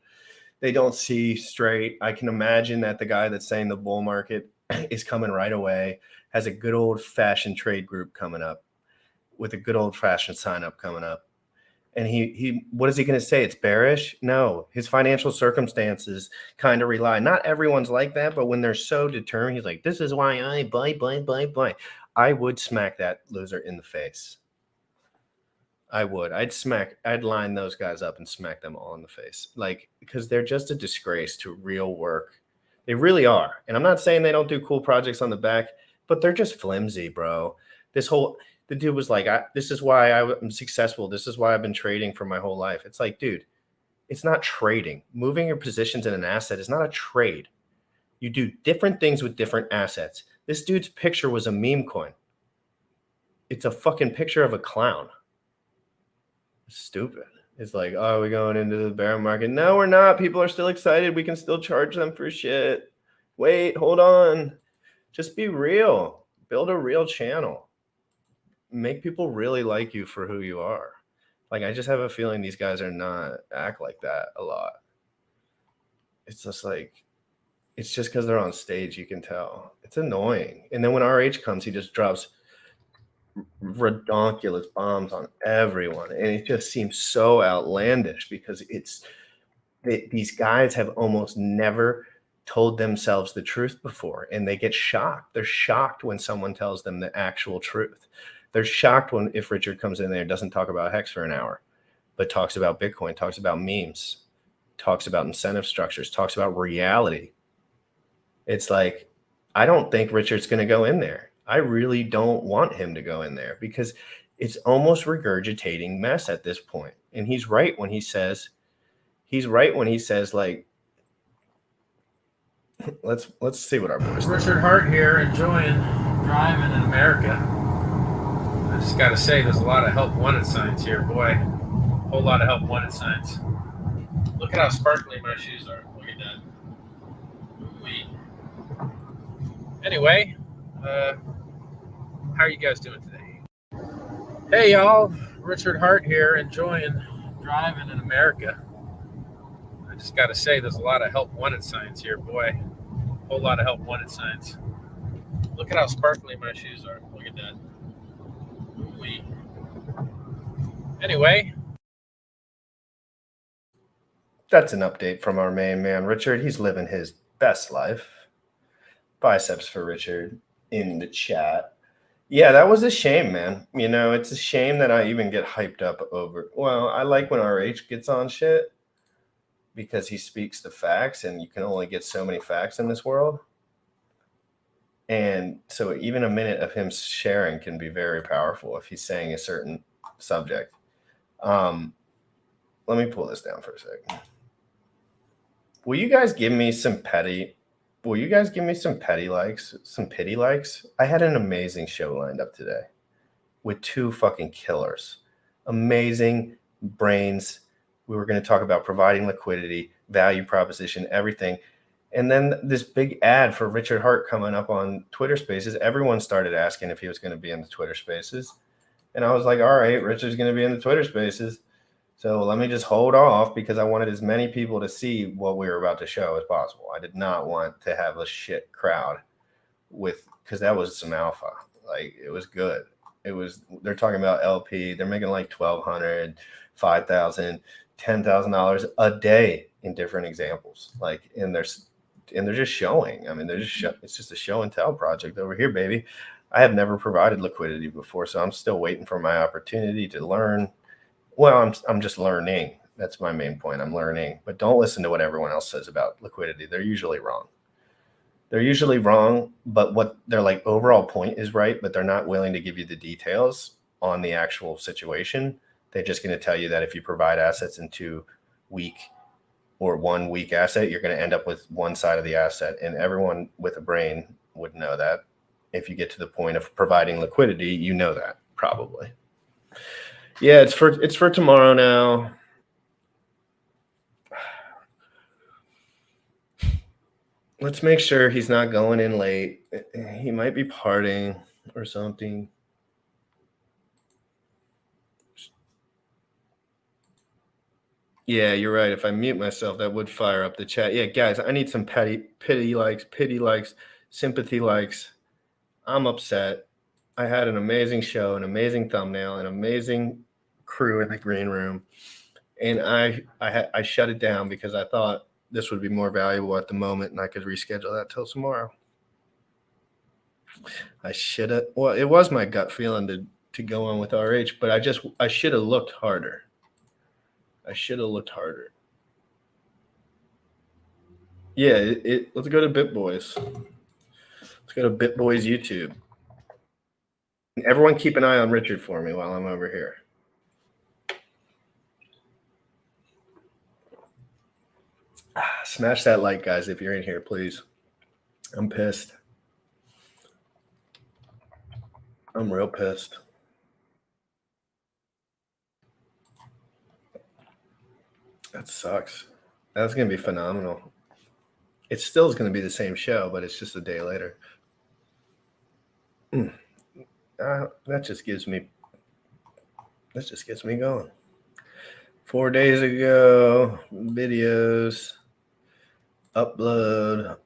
They don't see straight. I can imagine that the guy that's saying the bull market is coming right away has a good old fashioned trade group coming up with a good old fashioned sign up coming up. And he what is he going to say? It's bearish? No, his financial circumstances kind of rely. Not everyone's like that, but when they're so determined, he's like, this is why I buy. I would smack that loser in the face. I would. I'd line those guys up and smack them all in the face. Because they're just a disgrace to real work. They really are. And I'm not saying they don't do cool projects on the back, but they're just flimsy, bro. The dude was like, this is why I'm successful. This is why I've been trading for my whole life. It's like, dude, it's not trading. Moving your positions in an asset is not a trade. You do different things with different assets. This dude's picture was a meme coin. It's a fucking picture of a clown. It's stupid. It's like, oh, we're going into the bear market. No, we're not. People are still excited. We can still charge them for shit. Wait, hold on. Just be real. Build a real channel. Make people really like you for who you are. I just have a feeling these guys are not act like that a lot. It's just it's just because they're on stage, you can tell. It's annoying. And then when RH comes, he just drops redonkulous bombs on everyone. And it just seems so outlandish because these guys have almost never told themselves the truth before. And they get shocked. They're shocked when someone tells them the actual truth. They're shocked if Richard comes in there and doesn't talk about Hex for an hour, but talks about Bitcoin, talks about memes, talks about incentive structures, talks about reality. It's like, I don't think Richard's going to go in there. I really don't want him to go in there because it's almost regurgitating mess at this point. And he's right when he says, let's see what our boys Richard Hart here, enjoying driving in America. just got to say, there's a lot of help wanted signs here, boy. A whole lot of help wanted signs. Look at how sparkly my shoes are. Look at that. Ooh-wee. Anyway, how are you guys doing today? Hey, y'all. Richard Hart here, enjoying driving in America. I just got to say, there's a lot of help wanted signs here, boy. A whole lot of help wanted signs. Look at how sparkly my shoes are. Look at that. Ooh-wee. Anyway. That's an update from our main man, Richard. He's living his best life. Biceps for Richard in the chat. Yeah, that was a shame, man. You know, it's a shame that I even get hyped up over. Well, I like when RH gets on shit because he speaks the facts, and you can only get so many facts in this world. And so even a minute of him sharing can be very powerful if he's saying a certain subject. Let me pull this down for a second. Will you guys give me some petty likes, some pity likes? I had an amazing show lined up today with two fucking killers. Amazing brains. We were going to talk about providing liquidity, value proposition, everything. And then this big ad for Richard Hart coming up on Twitter Spaces. Everyone started asking if he was going to be in the Twitter Spaces. And I was like, all right, Richard's going to be in the Twitter Spaces. So let me just hold off because I wanted as many people to see what we were about to show as possible. I did not want to have a shit crowd because that was some alpha. Like, it was good. They're talking about LP. They're making like $1,200, $5,000, $10,000 a day in different examples. Like, and they're just showing. I mean, it's just a show and tell project over here, baby. I have never provided liquidity before, so I'm still waiting for my opportunity to learn. Well, I'm just learning. That's my main point. I'm learning. But don't listen to what everyone else says about liquidity. They're usually wrong. But what their like overall point is right, but they're not willing to give you the details on the actual situation. They're just going to tell you that if you provide assets into weak or 1 weak asset, you're going to end up with one side of the asset. And everyone with a brain would know that. If you get to the point of providing liquidity, you know that probably. Yeah, it's for tomorrow now. Let's make sure he's not going in late. He might be partying or something. Yeah, you're right. If I mute myself, that would fire up the chat. Yeah, guys, I need some pity likes, sympathy likes. I'm upset. I had an amazing show, an amazing thumbnail, an amazing crew in the green room. And I shut it down because I thought this would be more valuable at the moment and I could reschedule that till tomorrow. I should have. Well, it was my gut feeling to go on with RH, but I should have looked harder. Yeah, let's go to BitBoys. Let's go to BitBoys YouTube. Everyone keep an eye on Richard for me while I'm over here. Smash that like, guys, if you're in here, please. I'm pissed. I'm real pissed. That sucks. That's going to be phenomenal. It still is going to be the same show, but it's just a day later. That just gets me going. 4 days ago, videos, upload,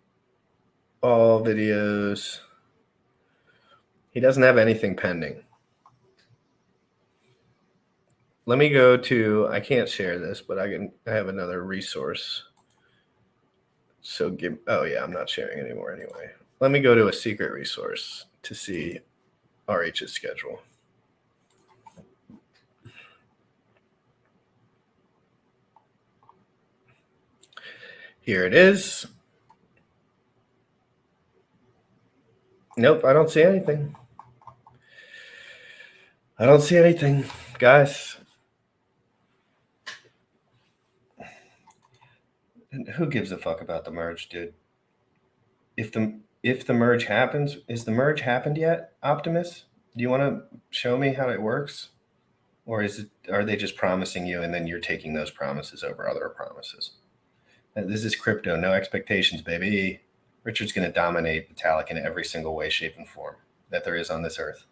all videos. He doesn't have anything pending. Let me go to, I can't share this, but I have another resource. So I'm not sharing anymore anyway. Let me go to a secret resource to see RH's schedule. Here it is. Nope, I don't see anything. Guys. Who gives a fuck about the merge, dude? If the merge happens, is the merge happened yet, Optimus? Do you want to show me how it works? Or are they just promising you and then you're taking those promises over other promises? This is crypto, no expectations, baby. Richard's going to dominate Vitalik in every single way, shape, and form that there is on this earth.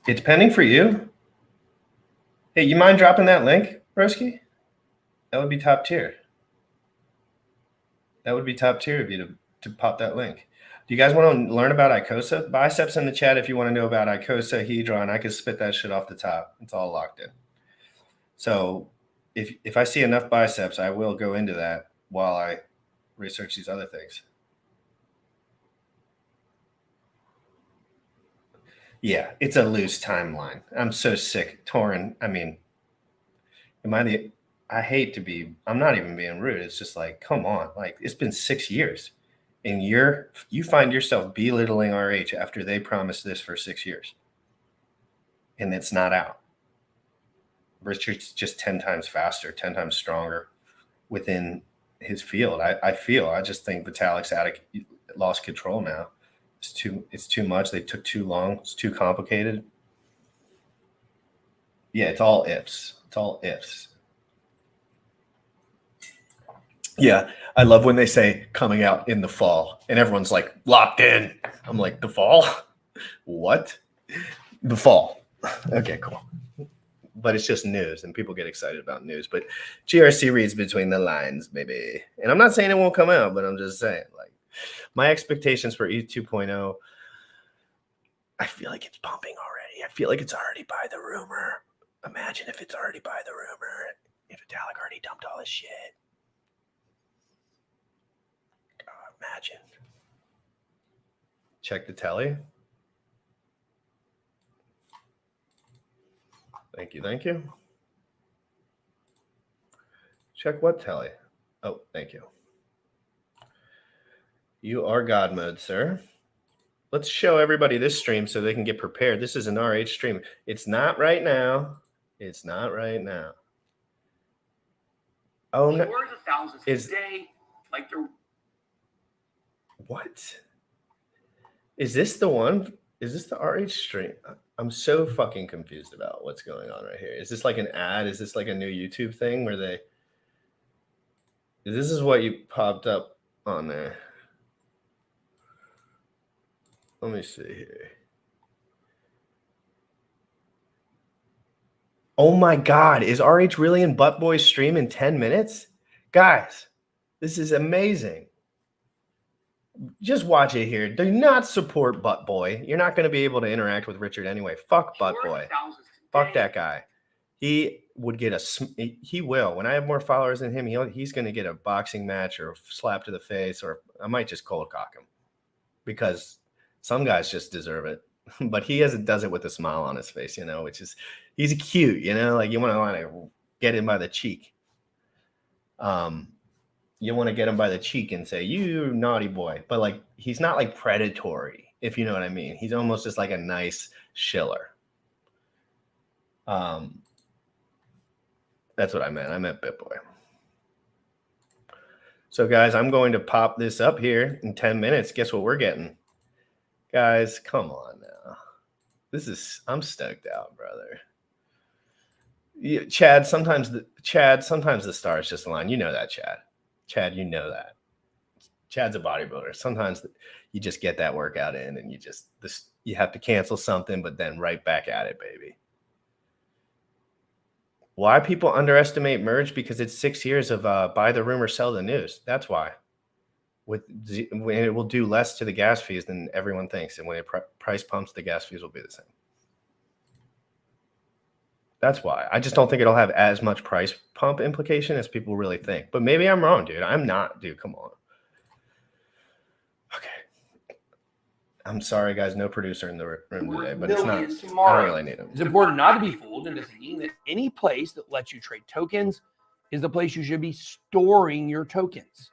It's pending for you. Hey, you mind dropping that link, Broski? That would be top tier. That would be top tier of you to pop that link. Do you guys want to learn about ICOSA? Biceps in the chat if you want to know about ICOSA, Hedron. I could spit that shit off the top. It's all locked in. So if I see enough biceps, I will go into that while I research these other things. Yeah, it's a loose timeline. I'm so sick, Torin. I mean, I hate to be, I'm not even being rude. It's just like, come on. Like, it's been 6 years. And you find yourself belittling RH after they promised this for 6 years. And it's not out. Richard's just 10 times faster, 10 times stronger within his field. I just think Vitalik's lost control now. It's too much. They took too long. It's too complicated. Yeah, it's all ifs. It's all ifs. Yeah, I love when they say coming out in the fall and everyone's like locked in. I'm like, the fall? What? The fall. Okay, cool. But it's just news and people get excited about news. But GRC reads between the lines, baby. And I'm not saying it won't come out, but I'm just saying, like, my expectations for ETH 2.0, I feel like it's pumping already. I feel like it's already by the rumor. Imagine if it's already by the rumor. If Vitalik already dumped all his shit. Imagine. Check the telly. Thank you. Thank you. Check what telly? Oh, thank you. You are God mode, sir. Let's show everybody this stream so they can get prepared. This is an RH stream. It's not right now. It's not right now. Oh, no. Hordes of thousands today, like they're. What? Is this the one? Is this the RH stream? I'm so fucking confused about what's going on right here. Is this like an ad? Is this like a new YouTube thing where they... This is what you popped up on there. Let me see here. Oh my God. Is RH really in Butt Boy's stream in 10 minutes? Guys, this is amazing. Just watch it here. Do not support Butt Boy. You're not going to be able to interact with Richard anyway. Fuck Butt Boy. Fuck that guy. He would get he will. When I have more followers than him, he's going to get a boxing match or a slap to the face, or I might just cold cock him because some guys just deserve it. But he does it with a smile on his face, which is, he's cute, like you want to get him by the cheek. You want to get him by the cheek and say, you naughty boy. But like, he's not like predatory, if you know what I mean. He's almost just like a nice shiller. That's what I meant. I meant BitBoy. So guys, I'm going to pop this up here in 10 minutes. Guess what we're getting? Guys, come on now. I'm stoked out, brother. Yeah, Chad, sometimes the stars just align. You know that, Chad. Chad, you know that. Chad's a bodybuilder. Sometimes you just get that workout in and you have to cancel something, but then right back at it, baby. Why people underestimate merge? Because it's 6 years of buy the rumor, sell the news. That's why. When it will do less to the gas fees than everyone thinks. And when it price pumps, the gas fees will be the same. That's why. I just don't think it'll have as much price pump implication as people really think. But maybe I'm wrong, dude. I'm not, dude. Come on. Okay. I'm sorry, guys. No producer in the room today, but it's not. I don't really need him. It's important not to be fooled into thinking that any place that lets you trade tokens is the place you should be storing your tokens.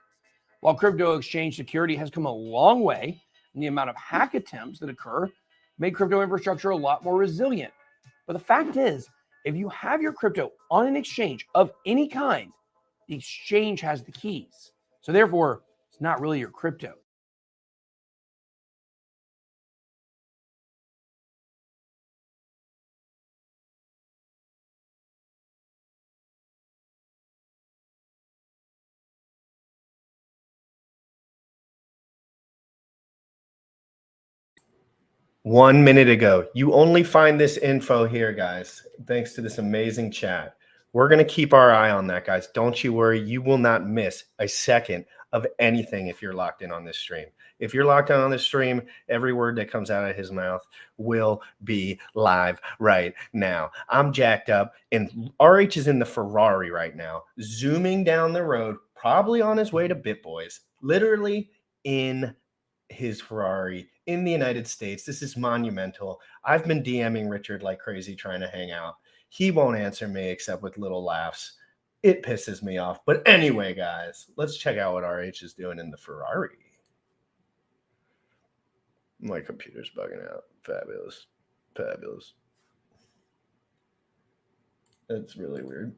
While crypto exchange security has come a long way, and the amount of hack attempts that occur make crypto infrastructure a lot more resilient. But the fact is, if you have your crypto on an exchange of any kind, the exchange has the keys. So therefore, it's not really your crypto. 1 minute ago. You only find this info here, guys, thanks to this amazing chat. We're going to keep our eye on that, guys. Don't you worry. You will not miss a second of anything if you're locked in on this stream. If you're locked in on this stream, every word that comes out of his mouth will be live right now. I'm jacked up, and RH is in the Ferrari right now, zooming down the road, probably on his way to BitBoys, literally in his Ferrari in the United States. This is monumental. I've been DMing Richard like crazy trying to hang out. He won't answer me except with little laughs. It pisses me off. But anyway, guys, let's check out what RH is doing in the Ferrari. My computer's bugging out. Fabulous. Fabulous. That's really weird.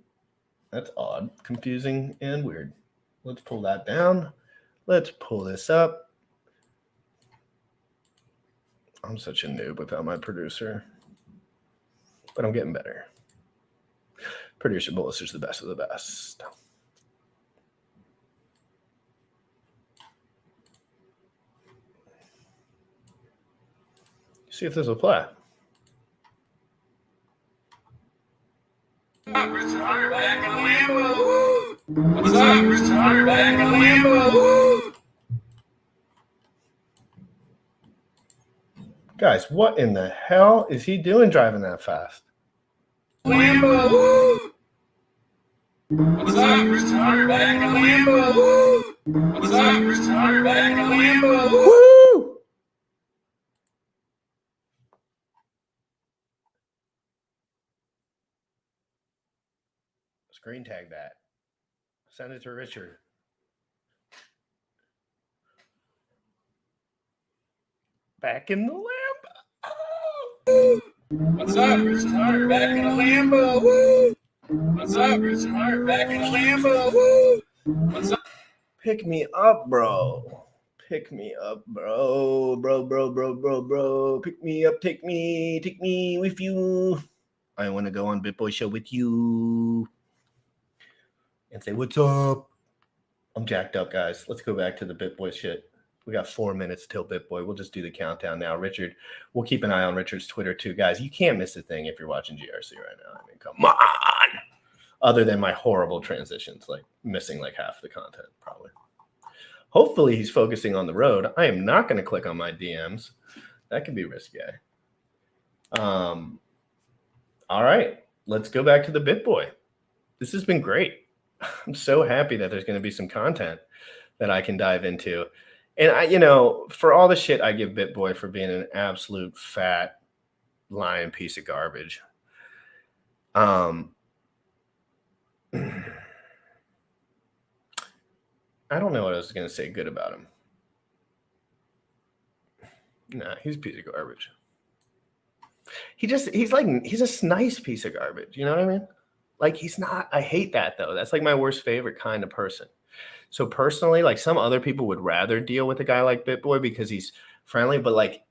That's odd, confusing, and weird. Let's pull that down. Let's pull this up. I'm such a noob without my producer, but I'm getting better. Producer Bullister's the best of the best. See if this will play. What's up, Richard Hunter back in the Lambo? What's up, Richard Hunter back in the Lambo? Guys, what in the hell is he doing driving that fast? Lambo. What's up, Richard Hunter back in the Lambo? What's up, Richard Hunter back in the Lambo? Woo! Screen tag that. Send it to Richard. Back in the Lambo. Oh. What's up, Richard Hunter back in the Lambo? What's up, Richard Hunter back in the Lambo? What's up? Pick me up, bro. Pick me up, bro. Bro. Pick me up, take me with you. I want to go on BitBoy Show with you and say, what's up? I'm jacked up, guys. Let's go back to the BitBoy shit. We got 4 minutes till BitBoy. We'll just do the countdown now. Richard, we'll keep an eye on Richard's Twitter too, guys. You can't miss a thing if you're watching GRC right now. I mean, come on. Other than my horrible transitions, like missing like half the content, probably. Hopefully he's focusing on the road. I am not going to click on my DMs. That could be risque. All right, let's go back to the BitBoy. This has been great. I'm so happy that there's going to be some content that I can dive into. And I, for all the shit I give BitBoy for being an absolute fat lying piece of garbage. I don't know what I was going to say good about him. Nah, he's a piece of garbage. He's a nice piece of garbage. You know what I mean? Like he's not, I hate that though. That's like my worst favorite kind of person. So personally, like some other people would rather deal with a guy like BitBoy because he's friendly, but like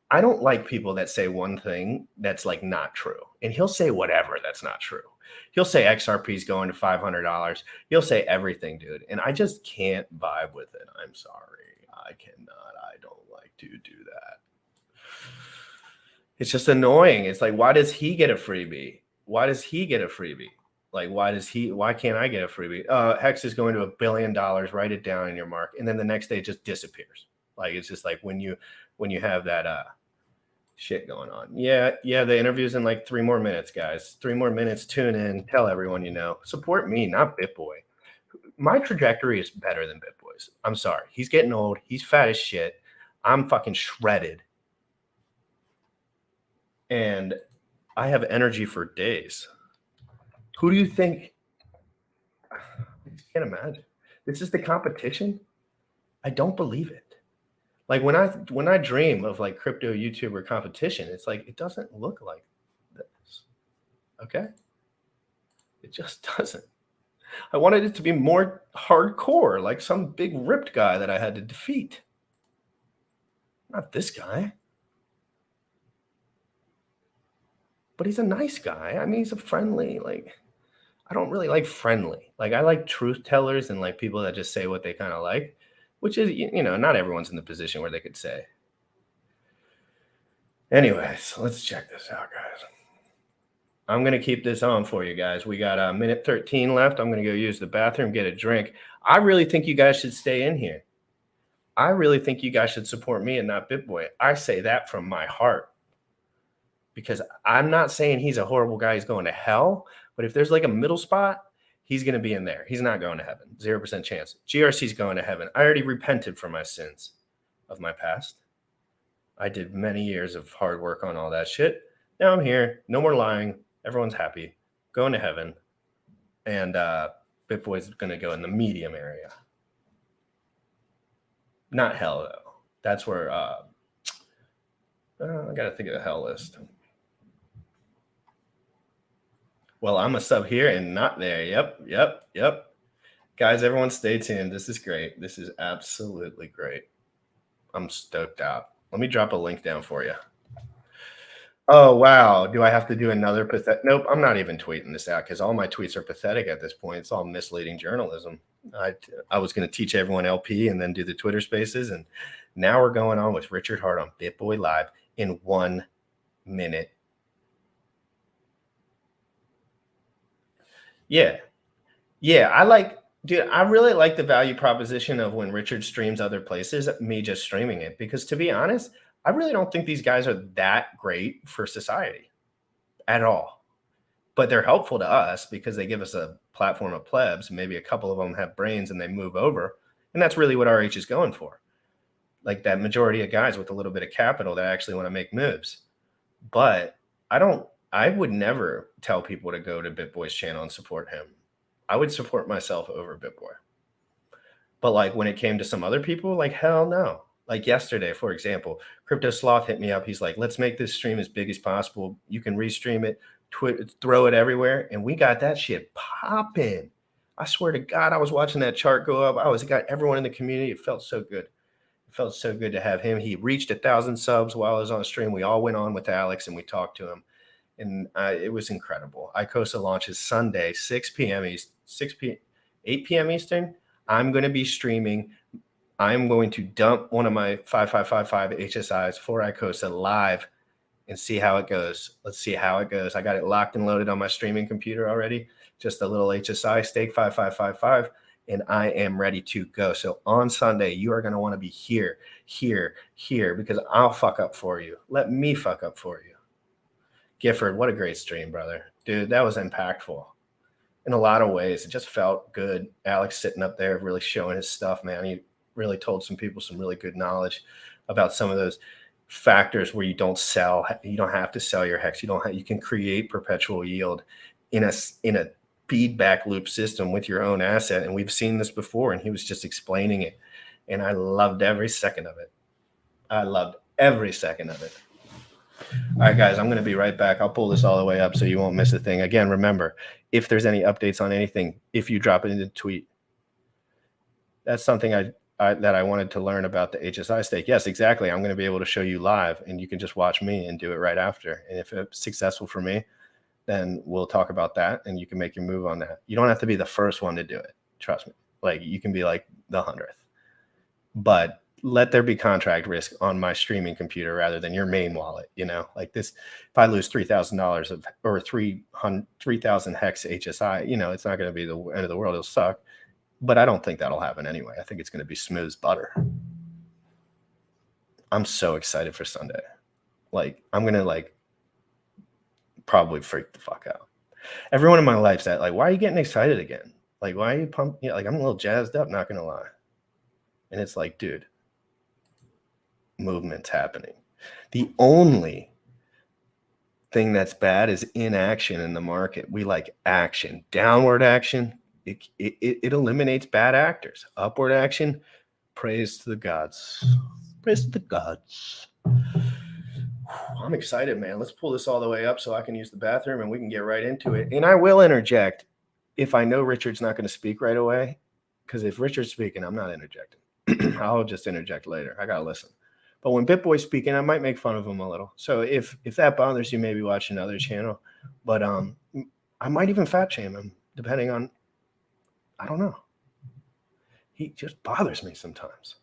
I don't like people that say one thing that's like not true. And he'll say whatever that's not true. He'll say XRP is going to $500. He'll say everything, dude. And I just can't vibe with it. I'm sorry. I cannot. I don't like to do that. It's just annoying. It's like, why does he get a freebie? Why does he get a freebie? Like, why can't I get a freebie? Hex is going to $1 billion. Write it down in your mark. And then the next day it just disappears. Like, it's just like when you have that shit going on. Yeah. The interview's in like 3 more minutes, guys. 3 more minutes. Tune in. Tell everyone you know. Support me, not BitBoy. My trajectory is better than BitBoy's. I'm sorry. He's getting old. He's fat as shit. I'm fucking shredded. And I have energy for days. Who do you think? I just can't imagine. This is the competition? I don't believe it. Like when I dream of like crypto YouTuber competition, it's like it doesn't look like this. Okay? It just doesn't. I wanted it to be more hardcore, like some big ripped guy that I had to defeat. Not this guy. But he's a nice guy. I mean, he's a friendly, like, I don't really like friendly. Like, I like truth tellers and like people that just say what they kind of like, which is, not everyone's in the position where they could say. Anyways, let's check this out, guys. I'm going to keep this on for you guys. We got a minute 13 left. I'm going to go use the bathroom, get a drink. I really think you guys should stay in here. I really think you guys should support me and not BitBoy. I say that from my heart, because I'm not saying he's a horrible guy. He's going to hell. But if there's like a middle spot, he's going to be in there. He's not going to heaven. 0% chance. GRC's going to heaven. I already repented for my sins of my past. I did many years of hard work on all that shit. Now I'm here. No more lying. Everyone's happy. Going to heaven. And BitBoy's going to go in the medium area. Not hell, though. That's where I got to think of the hell list. Well, I'm a sub here and not there. Yep. Guys, everyone stay tuned. This is great. This is absolutely great. I'm stoked out. Let me drop a link down for you. Oh, wow. Do I have to do another pathetic? Nope, I'm not even tweeting this out because all my tweets are pathetic at this point. It's all misleading journalism. I was going to teach everyone LP and then do the Twitter spaces. And now we're going on with Richard Hart on BitBoy Live in 1 minute. Yeah. I really like the value proposition of when Richard streams other places, me just streaming it. Because to be honest, I really don't think these guys are that great for society at all. But they're helpful to us because they give us a platform of plebs. Maybe a couple of them have brains and they move over. And that's really what RH is going for. Like that majority of guys with a little bit of capital that actually want to make moves. But I would never tell people to go to BitBoy's channel and support him. I would support myself over BitBoy. But like when it came to some other people, like hell no. Like yesterday, for example, Crypto Sloth hit me up. He's like, let's make this stream as big as possible. You can restream it, throw it everywhere. And we got that shit popping. I swear to God, I was watching that chart go up. Got everyone in the community. It felt so good. It felt so good to have him. He reached 1,000 subs while I was on stream. We all went on with Alex and we talked to him. And it was incredible. ICOSA launches Sunday, 8 p.m. Eastern. I'm going to be streaming. I'm going to dump one of my 5555 HSIs for ICOSA live and see how it goes. Let's see how it goes. I got it locked and loaded on my streaming computer already. Just a little HSI stake 5555, and I am ready to go. So on Sunday, you are going to want to be here, because I'll fuck up for you. Let me fuck up for you. Gifford, what a great stream, brother. Dude, that was impactful. In a lot of ways, it just felt good. Alex sitting up there really showing his stuff, man. He really told some people some really good knowledge about some of those factors where you don't have to sell your hex. You can create perpetual yield in a feedback loop system with your own asset. And we've seen this before, and he was just explaining it. And I loved every second of it. All right, guys, I'm going to be right back. I'll pull this all the way up so you won't miss a thing. Again, remember, if there's any updates on anything, if you drop it in the tweet, that's something that I wanted to learn about the HSI stake. Yes, exactly. I'm going to be able to show you live, and you can just watch me and do it right after. And if it's successful for me, then we'll talk about that, and you can make your move on that. You don't have to be the first one to do it. Trust me. Like, you can be like the 100th. But let there be contract risk on my streaming computer rather than your main wallet. Like this, if I lose $3,000 or 3,000 hex HSI, it's not going to be the end of the world. It'll suck, but I don't think that'll happen anyway. I think it's going to be smooth as butter. I'm so excited for Sunday. Like, I'm going to probably freak the fuck out. Everyone in my life's at why are you getting excited again? Like, why are you pumped? I'm a little jazzed up, not going to lie. And it's like, dude, movement's happening. The only thing that's bad is inaction in the market. We like action. Downward action, it eliminates bad actors. Upward action, praise to the gods. Praise to the gods. I'm excited, man. Let's pull this all the way up so I can use the bathroom and we can get right into it. And I will interject if I know Richard's not going to speak right away, because if Richard's speaking, I'm not interjecting. I'll just interject later. I got to listen. But when BitBoy's speaking, I might make fun of him a little. So if that bothers you, maybe watch another channel. But I might even fat shame him, depending on, I don't know. He just bothers me sometimes.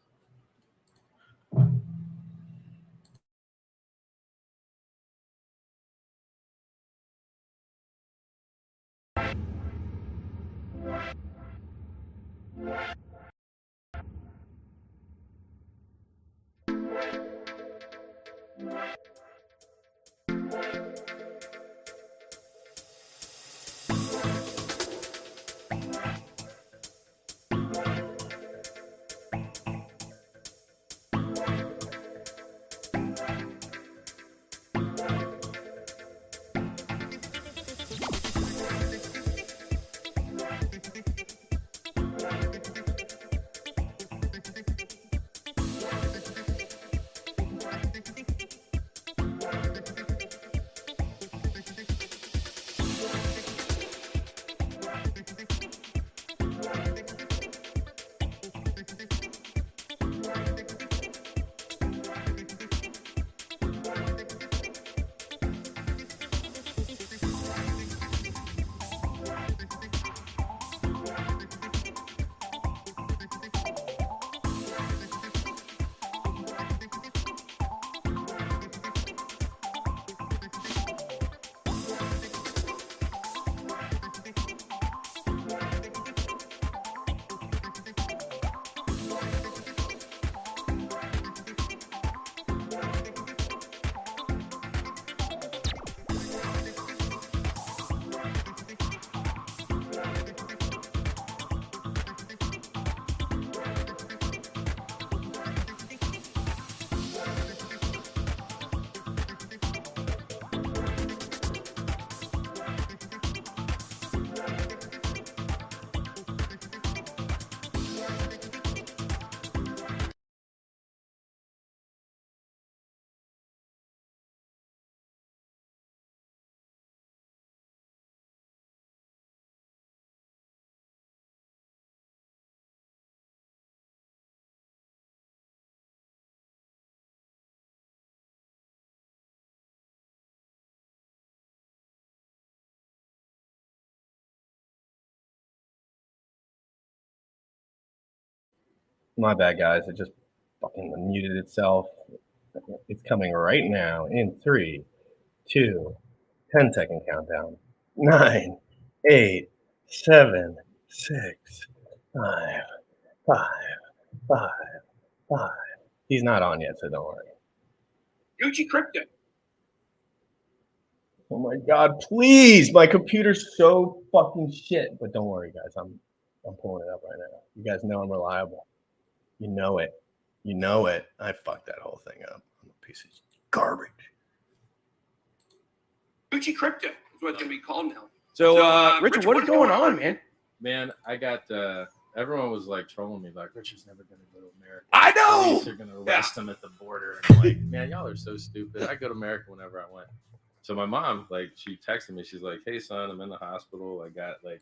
My bad, guys. It just fucking muted itself. It's coming right now in 3, 2, 10-second countdown. 9, 8, 7, 6, 5, 5, 5, 5. He's not on yet, so don't worry. Gucci Crypto. Oh my god, please! My computer's so fucking shit. But don't worry, guys. I'm pulling it up right now. You guys know I'm reliable. You know it. You know it. I fucked that whole thing up. I'm a piece of garbage. Gucci Crypto is what it's going to be called now. So, Richard, what is going on, man? Man, I got everyone was like trolling me, like Richard's never going to go to America. I know. Police are going to arrest him at the border. And I'm like, man, y'all are so stupid. I go to America whenever I went. So my mom, like, she texted me. She's like, hey, son, I'm in the hospital. I got, like,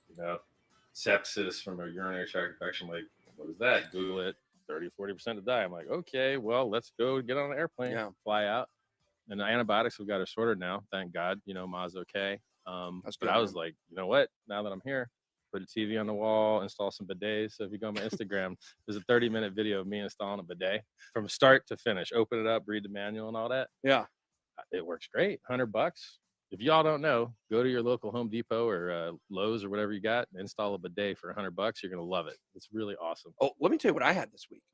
sepsis from a urinary tract infection. Like, what is that? Google it. 30-40% to die. I'm like, okay, well, let's go get on an airplane, fly out. And the antibiotics we got her sorted now. Thank God. Ma's okay. That's but good, I was man. like, you know what? Now that I'm here, put a TV on the wall, install some bidets. So if you go on my Instagram, there's a 30-minute video of me installing a bidet from start to finish. Open it up, read the manual and all that. Yeah. It works great. $100. If y'all don't know, go to your local Home Depot or Lowe's or whatever you got, install a bidet for $100. You're gonna love it. It's really awesome. Oh, let me tell you what I had this week.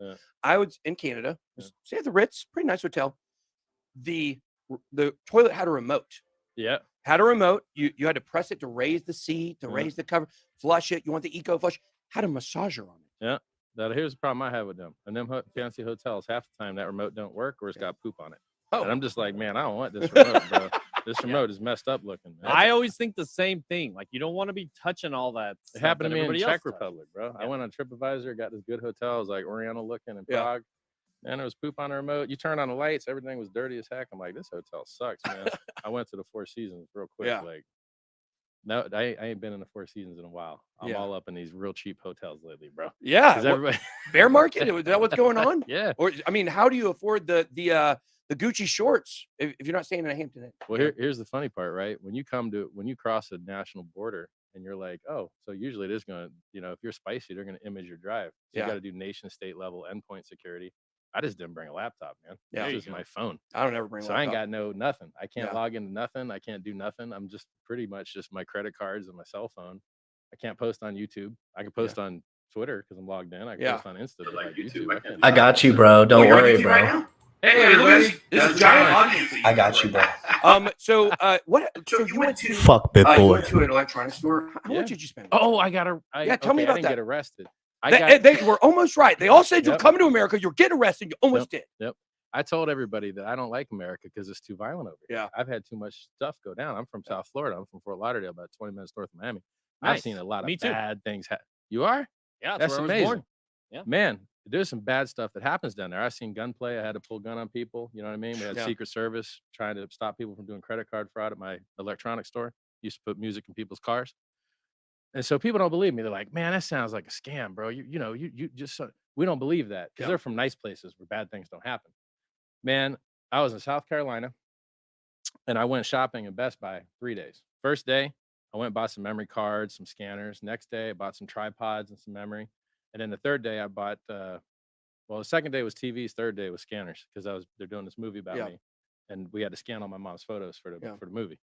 I was in Canada, stay at the Ritz, pretty nice hotel. The toilet had a remote. Yeah. Had a remote. You had to press it to raise the seat, to raise the cover, flush it. You want the eco flush. Had a massager on it. Yeah. Now here's the problem I have with them. And them fancy hotels, half the time that remote don't work or it's got poop on it. Oh. And I'm just like, man, I don't want this remote, bro. This remote is messed up looking. Man. I always think the same thing. Like, you don't want to be touching all that. It happened to me in Czech Republic, bro. I went on TripAdvisor, got this good hotel. It was like Oriental looking in Prague. And there was poop on the remote. You turn on the lights, everything was dirty as heck. I'm like, this hotel sucks, man. I went to the Four Seasons real quick. Yeah. Like, no, I ain't been in the Four Seasons in a while. I'm all up in these real cheap hotels lately, bro. Yeah. Everybody... Bear market? Is that what's going on? Yeah. Or, I mean, how do you afford the Gucci shorts if you're not staying in a Hampton Inn? Well, here's the funny part, right? When you cross a national border and you're like, oh, so usually it is going to, if you're spicy, they're going to image your drive. So you got to do nation state level endpoint security. I just didn't bring a laptop, man. Yeah, this is my phone. I don't ever bring a laptop. I ain't got nothing. I can't log into nothing. I can't do nothing. I'm just pretty much just my credit cards and my cell phone. I can't post on YouTube. I can post on Twitter because I'm logged in. I Yeah. post on Insta, but like YouTube, I got you, bro. Don't worry, bro. Hey, look at this. This is a giant audience. I got you, bro. So what? So you went to Fuck, big you boy. went to an electronics store. How much did you spend? Oh, I tell me about I didn't that. get arrested. They were almost right. They all said you were coming to America. You're getting arrested. You almost did. Yep. I told everybody that I don't like America because it's too violent over here. Yeah. I've had too much stuff go down. I'm from South Florida. I'm from Fort Lauderdale, about 20 minutes north of Miami. I've Nice. seen a lot of Me too. bad things happen. You are? Yeah, That's where I was amazing. born. Yeah. Man, there's some bad stuff that happens down there. I've seen gunplay. I had to pull gun on people. You know what I mean? We had Yeah. Secret Service trying to stop people from doing credit card fraud at my electronics store. Used to put music in people's cars. And so people don't believe me. They're like, man, that sounds like a scam, bro. You just, we don't believe that because they're from nice places where bad things don't happen. Man, I was in South Carolina and I went shopping in Best Buy 3 days. First day, I went and bought some memory cards, some scanners. Next day, I bought some tripods and some memory. And then the third day, I bought, the second day was TVs. Third day was scanners because they're doing this movie about me. And we had to scan all my mom's photos for the movie,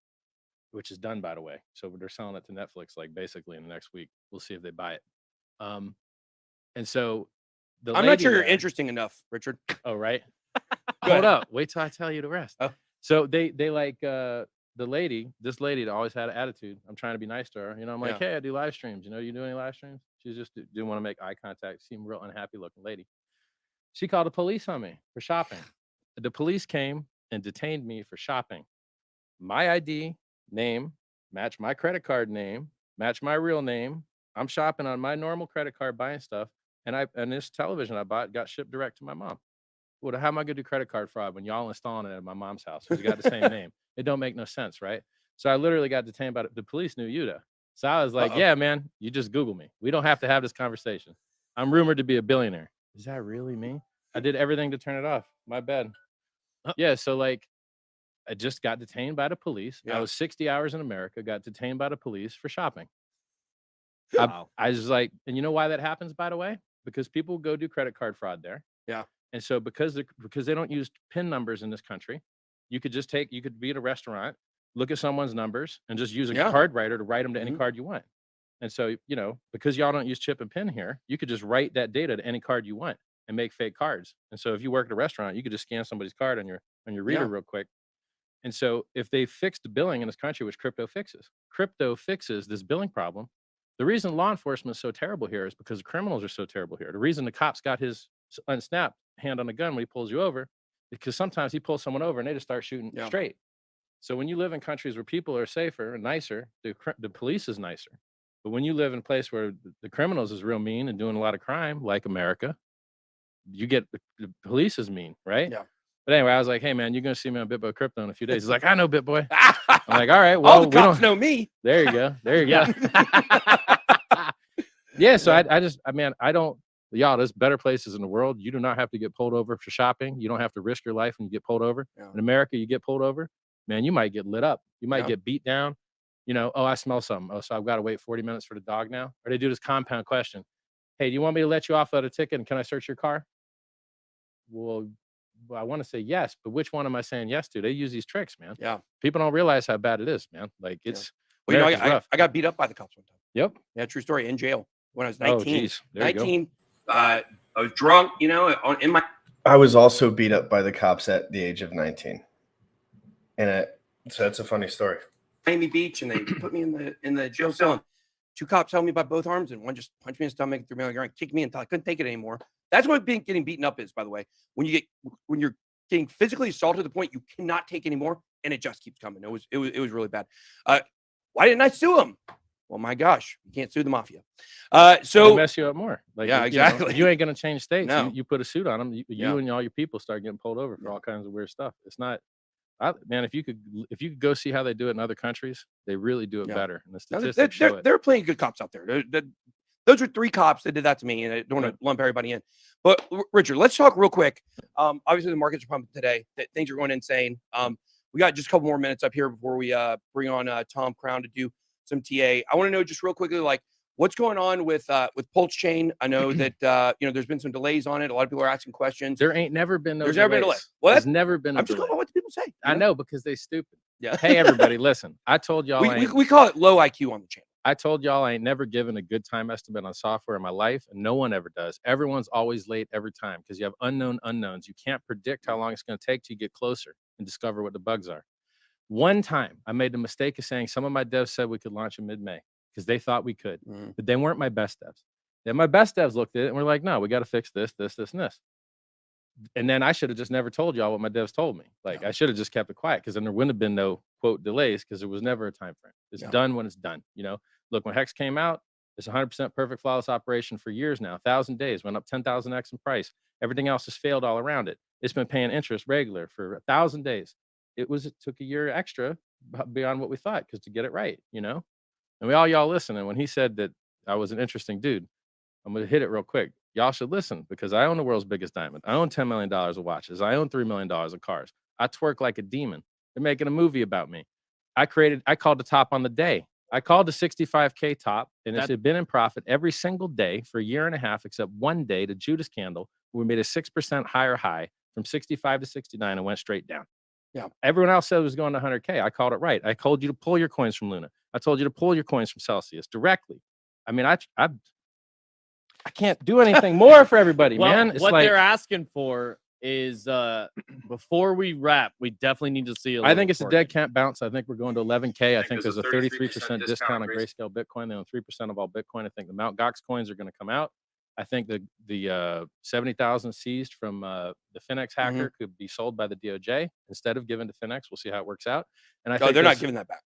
which is done, by the way. So they're selling it to Netflix, like basically in the next week. We'll see if they buy it. And so I'm not sure you're interesting enough, Richard. Oh, right. Hold up. Wait till I tell you the rest. Oh. So they like this lady that always had an attitude. I'm trying to be nice to her. I'm like, hey, I do live streams. You do any live streams? She just didn't want to make eye contact. Seemed real unhappy looking lady. She called the police on me for shopping. The police came and detained me for shopping. My ID name matched my credit card name, matched my real name. I'm shopping on my normal credit card, buying stuff. And this television I bought got shipped direct to my mom. Well, how am I going to do credit card fraud when y'all installing it at my mom's house? Because you got the same name. It don't make no sense, right? So I literally got detained by the police knew Yuta. So I was like, yeah, man, you just Google me. We don't have to have this conversation. I'm rumored to be a billionaire. Is that really me? I did everything to turn it off. My bad. Yeah, so like I just got detained by the police. I was 60 hours in America, got detained by the police for shopping. Wow. I was like, and you know why that happens, by the way? Because people go do credit card fraud there. Yeah. And so because they don't use PIN numbers in this country, you could be at a restaurant, look at someone's numbers and just use a card writer to write them to any card you want. And so, because y'all don't use chip and PIN here, you could just write that data to any card you want and make fake cards. And so if you work at a restaurant, you could just scan somebody's card on your reader real quick. And so if they fixed the billing in this country, which crypto fixes this billing problem, the reason law enforcement is so terrible here is because the criminals are so terrible here. The reason the cops got his unsnapped hand on the gun when he pulls you over, because sometimes he pulls someone over and they just start shooting straight. So when you live in countries where people are safer and nicer, the police is nicer. But when you live in a place where the criminals is real mean and doing a lot of crime, like America, you get the police is mean, right? Yeah. But anyway, I was like, hey, man, you're going to see me on BitBoy Crypto in a few days. He's like, I know BitBoy. I'm like, all right, well, all the cops know me. There you go. Yeah, so y'all, there's better places in the world. You do not have to get pulled over for shopping. You don't have to risk your life when you get pulled over. Yeah. In America, you get pulled over, man, you might get lit up. You might get beat down. I smell something. Oh, so I've got to wait 40 minutes for the dog now? Or they do this compound question. Hey, do you want me to let you off without a ticket and can I search your car? Well, I want to say yes, but which one am I saying yes to? They use these tricks, man. Yeah. People don't realize how bad it is, man. Like it's Well, I got beat up by the cops one time. Yep. Yeah, true story. In jail when I was 19. Oh, geez. There you go. 19. I was drunk, in my. I was also beat up by the cops at the age of 19. So that's a funny story. Miami Beach, and they put me in the jail cell. And 2 cops held me by both arms, and one just punched me in the stomach, threw me on the ground, kicked me until I couldn't take it anymore. That's what getting beaten up is, by the way. When you're getting physically assaulted to the point you cannot take anymore, and it just keeps coming. It was really bad. Why didn't I sue him? Well, my gosh, you can't sue the mafia. So they mess you up more. Like, yeah, exactly. You ain't gonna change states. No. You put a suit on them. You and all your people start getting pulled over for all kinds of weird stuff. It's not. Man, if you could go see how they do it in other countries, they really do it better. And the statistics show it. There are plenty of good cops out there. Those are 3 cops that did that to me, and I don't want to lump everybody in. But Richard, let's talk real quick. Obviously, the markets are pumping today. Things are going insane. We got just a couple more minutes up here before we bring on Tom Crown to do some TA. I want to know just real quickly, like, what's going on with Pulse Chain? I know that there's been some delays on it. A lot of people are asking questions. There ain't never been no. There's never been a delay. Well, there's never been. I'm just going by what the people say. I know because they stupid. Yeah. Hey, everybody, listen. I told y'all we call it low IQ on the channel. I told y'all I ain't never given a good time estimate on software in my life, and no one ever does. Everyone's always late every time because you have unknown unknowns. You can't predict how long it's going to take to get closer and discover what the bugs are. One time, I made the mistake of saying some of my devs said we could launch in mid-May because they thought we could, but they weren't my best devs. Then my best devs looked at it and were like, no, we got to fix this, this, this, and this. And then I should have just never told y'all what my devs told me. Like I should have just kept it quiet because then there wouldn't have been no quote delays because there was never a time frame. It's done when it's done. You know, look, when Hex came out, it's 100% perfect flawless operation for years now. 1,000 days, went up 10,000x in price. Everything else has failed all around it. It's been paying interest regular for 1,000 days. It took a year extra beyond what we thought because to get it right, you know. And we all y'all listen. And when he said that I was an interesting dude, I'm gonna hit it real quick. Y'all should listen because I own the world's biggest diamond. I own $10 million of watches. I own $3 million of cars. I twerk like a demon. They're making a movie about me. I called the top on the day. I called the 65K top, and it had been in profit every single day for a year and a half, except one day, the Judas candle, we made a 6% higher high from 65 to 69 and went straight down. Yeah. Everyone else said it was going to 100K. I called it right. I told you to pull your coins from Luna. I told you to pull your coins from Celsius directly. I mean, I can't do anything more for everybody, man. It's what like, they're asking for is before we wrap, we definitely need to see. I think it's a dead cat bounce. I think we're going to 11K. I think there's a 33% discount on Grayscale Bitcoin. They own 3% of all Bitcoin. I think the Mt. Gox coins are going to come out. I think the 70,000 seized from the Finex hacker could be sold by the DOJ instead of given to Finex. We'll see how it works out. And I think they're not giving that back.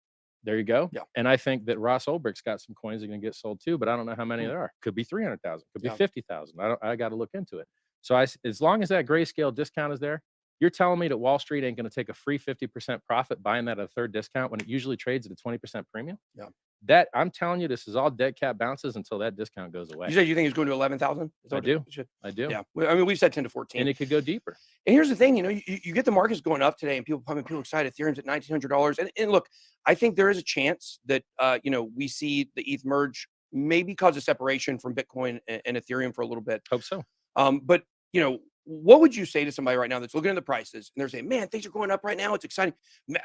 There you go. Yeah. And I think that Ross Ulbricht's got some coins that are going to get sold too, but I don't know how many there are. Could be 300,000, could be 50,000. I got to look into it. So as long as that Grayscale discount is there, you're telling me that Wall Street ain't going to take a free 50% profit buying that at a third discount when it usually trades at a 20% premium? Yeah. That I'm telling you, this is all dead cat bounces until that discount goes away. You said you think it's going to 11,000? I do. I do. Yeah. I mean, we've said 10 to 14. And it could go deeper. And here's the thing, you know, you get the markets going up today and people excited. Ethereum's at $1,900. And look, I think there is a chance that, you know, we see the ETH merge maybe cause a separation from Bitcoin and Ethereum for a little bit. Hope so. But, you know, what would you say to somebody right now that's looking at the prices and they're saying, man, things are going up right now. It's exciting.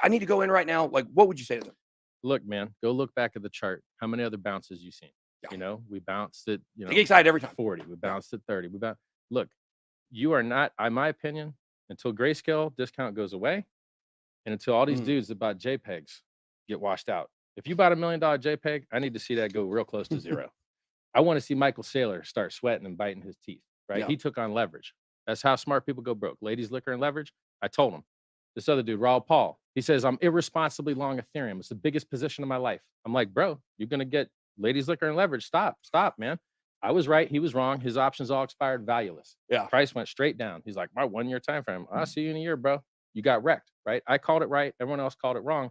I need to go in right now. Like, what would you say to them? Look, man, go look back at the chart. How many other bounces you seen? Yeah. You know, we bounced at, you know, they get excited every time. 40. We bounced at 30. Look, you are not, in my opinion, until Grayscale discount goes away and until all these dudes that bought JPEGs get washed out. If you bought $1 million JPEG, I need to see that go real close to zero. I want to see Michael Saylor start sweating and biting his teeth, right? Yeah. He took on leverage. That's how smart people go broke. Ladies, liquor, and leverage. I told him. This other dude, Raul Paul, he says, I'm irresponsibly long Ethereum. It's the biggest position of my life. I'm like, bro, you're going to get ladies, liquor, and leverage. Stop, man. I was right. He was wrong. His options all expired valueless. Yeah. Price went straight down. He's like, my 1 year time frame. I'll see you in a year, bro. You got wrecked, right? I called it right. Everyone else called it wrong.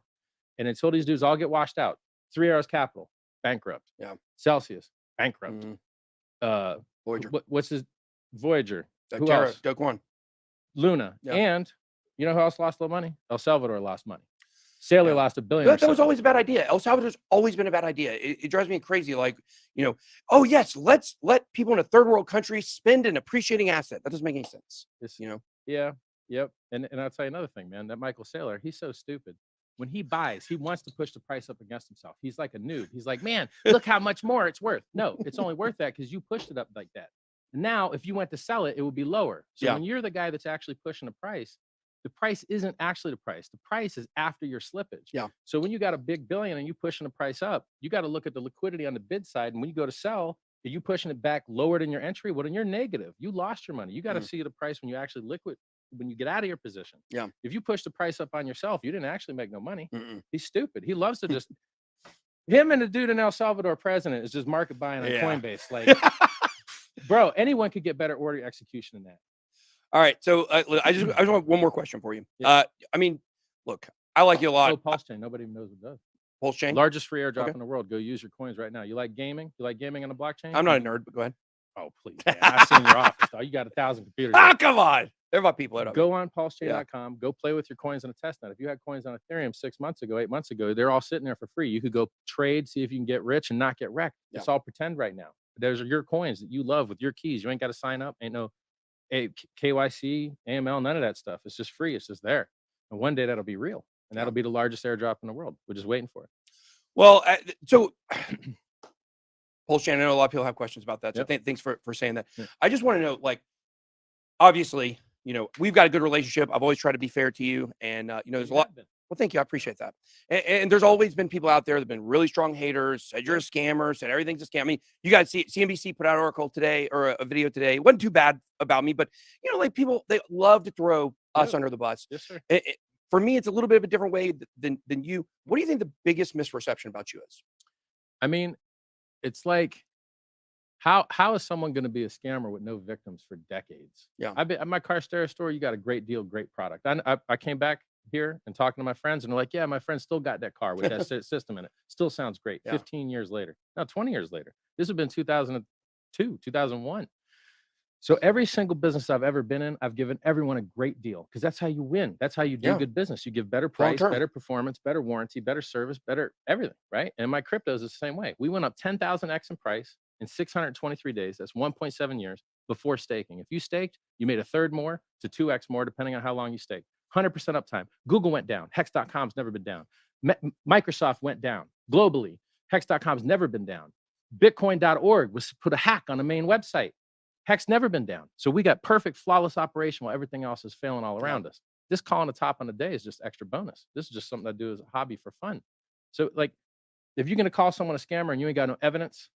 And until these dudes all get washed out, 3 Arrows Capital, bankrupt. Yeah. Celsius, bankrupt. Voyager. What's his Voyager? Who Terra, else? Duck One. Luna. Yeah. And you know who else lost a little money? El Salvador lost money. Saylor lost $1 billion. That was always a bad idea. El Salvador's always been a bad idea. It drives me crazy. Like, you know, oh yes, let's let people in a third world country spend an appreciating asset. That doesn't make any sense. You know? Yeah. Yep. And I'll tell you another thing, man. That Michael Saylor, he's so stupid. When he buys, he wants to push the price up against himself. He's like a noob. He's like, man, look how much more it's worth. No, it's only worth that because you pushed it up like that. Now, if you went to sell it, it would be lower. So when you're the guy that's actually pushing the price isn't actually the price. The price is after your slippage. Yeah. So when you got a big billion and you pushing the price up, you got to look at the liquidity on the bid side. And when you go to sell, are you pushing it back lower than your entry? Well, then you're negative. You lost your money. You got to see the price when you actually when you get out of your position. Yeah. If you push the price up on yourself, you didn't actually make no money. He's stupid. He loves to just him and the dude in El Salvador president is just market buying on Coinbase. Like, bro, anyone could get better order execution than that. All right. So I just want one more question for you. Yeah. I mean, look, I like you a lot. Oh, Pulse Chain. Nobody even knows what it does. Pulse Chain? Largest free airdrop in the world. Go use your coins right now. You like gaming? You like gaming on the blockchain? I'm not a nerd, but go ahead. Oh, please. Man. I've seen your office, though. You got 1,000 computers. Come on. They're my people. Go on pulsechain.com. Go play with your coins on a testnet. If you had coins on Ethereum 6 months ago, 8 months ago, they're all sitting there for free. You could go trade, see if you can get rich and not get wrecked. It's all pretend right now. Those are your coins that you love with your keys. You ain't got to sign up. Ain't no KYC, AML, none of that stuff. It's just free. It's just there. And one day that'll be real. And that'll be the largest airdrop in the world. We're just waiting for it. Well, so Pulse Shannon, I know a lot of people have questions about that. So Yep. thanks for saying that. Yeah. I just want to know, like, obviously, you know, we've got a good relationship. I've always tried to be fair to you. And, you know, there's a lot. Well, thank you. I appreciate that. And there's always been people out there that have been really strong haters, said you're a scammer, said everything's a scam. I mean, you guys see CNBC put out an article today or a video today. It wasn't too bad about me, but, you know, like people, they love to throw us under the bus. Yes, sir. For me, it's a little bit of a different way than you. What do you think the biggest misperception about you is? I mean, it's like, how is someone going to be a scammer with no victims for decades? Yeah. I've been at my car stereo store. You got a great deal, great product. I came back here and talking to my friends, and they're like, yeah, my friend still got that car with that system in it. Still sounds great. Yeah. 15 years later. No, 20 years later. This has been 2002, 2001. So every single business I've ever been in, I've given everyone a great deal because that's how you win. That's how you do Yeah. good business. You give better price, Long-term. better performance, better warranty, better service, better everything, right? And my cryptos is the same way. We went up 10,000x in price in 623 days. That's 1.7 years before staking. If you staked, you made a third more to 2x more, depending on how long you staked. 100% uptime. Google went down. Hex.com's never been down. Microsoft went down globally. Hex.com's never been down. Bitcoin.org was put a hack on the main website. Hex never been down. So we got perfect, flawless operation while everything else is failing all around us. This calling the top on the day is just extra bonus. This is just something I do as a hobby for fun. So, like, if you're going to call someone a scammer and you ain't got no evidence,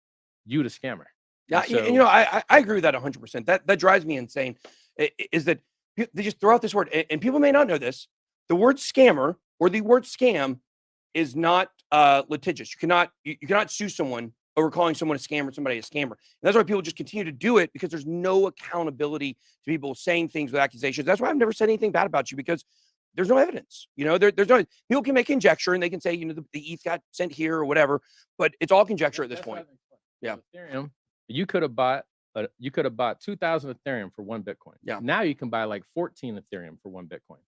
you the scammer. Yeah, And so, you know, I agree with that 100%. That drives me insane. Is that they just throw out this word, and people may not know this. The word scammer or the word scam is not litigious. You cannot sue someone over calling someone a scammer, somebody a scammer. And that's why people just continue to do it because there's no accountability to people saying things with accusations. That's why I've never said anything bad about you because there's no evidence. You know, there's no, people can make conjecture and they can say, you know, the ETH got sent here or whatever, but it's all conjecture at this point. Yeah. Ethereum, you could have bought 2,000 Ethereum for one Bitcoin. Yeah. Now you can buy like 14 Ethereum for one Bitcoin.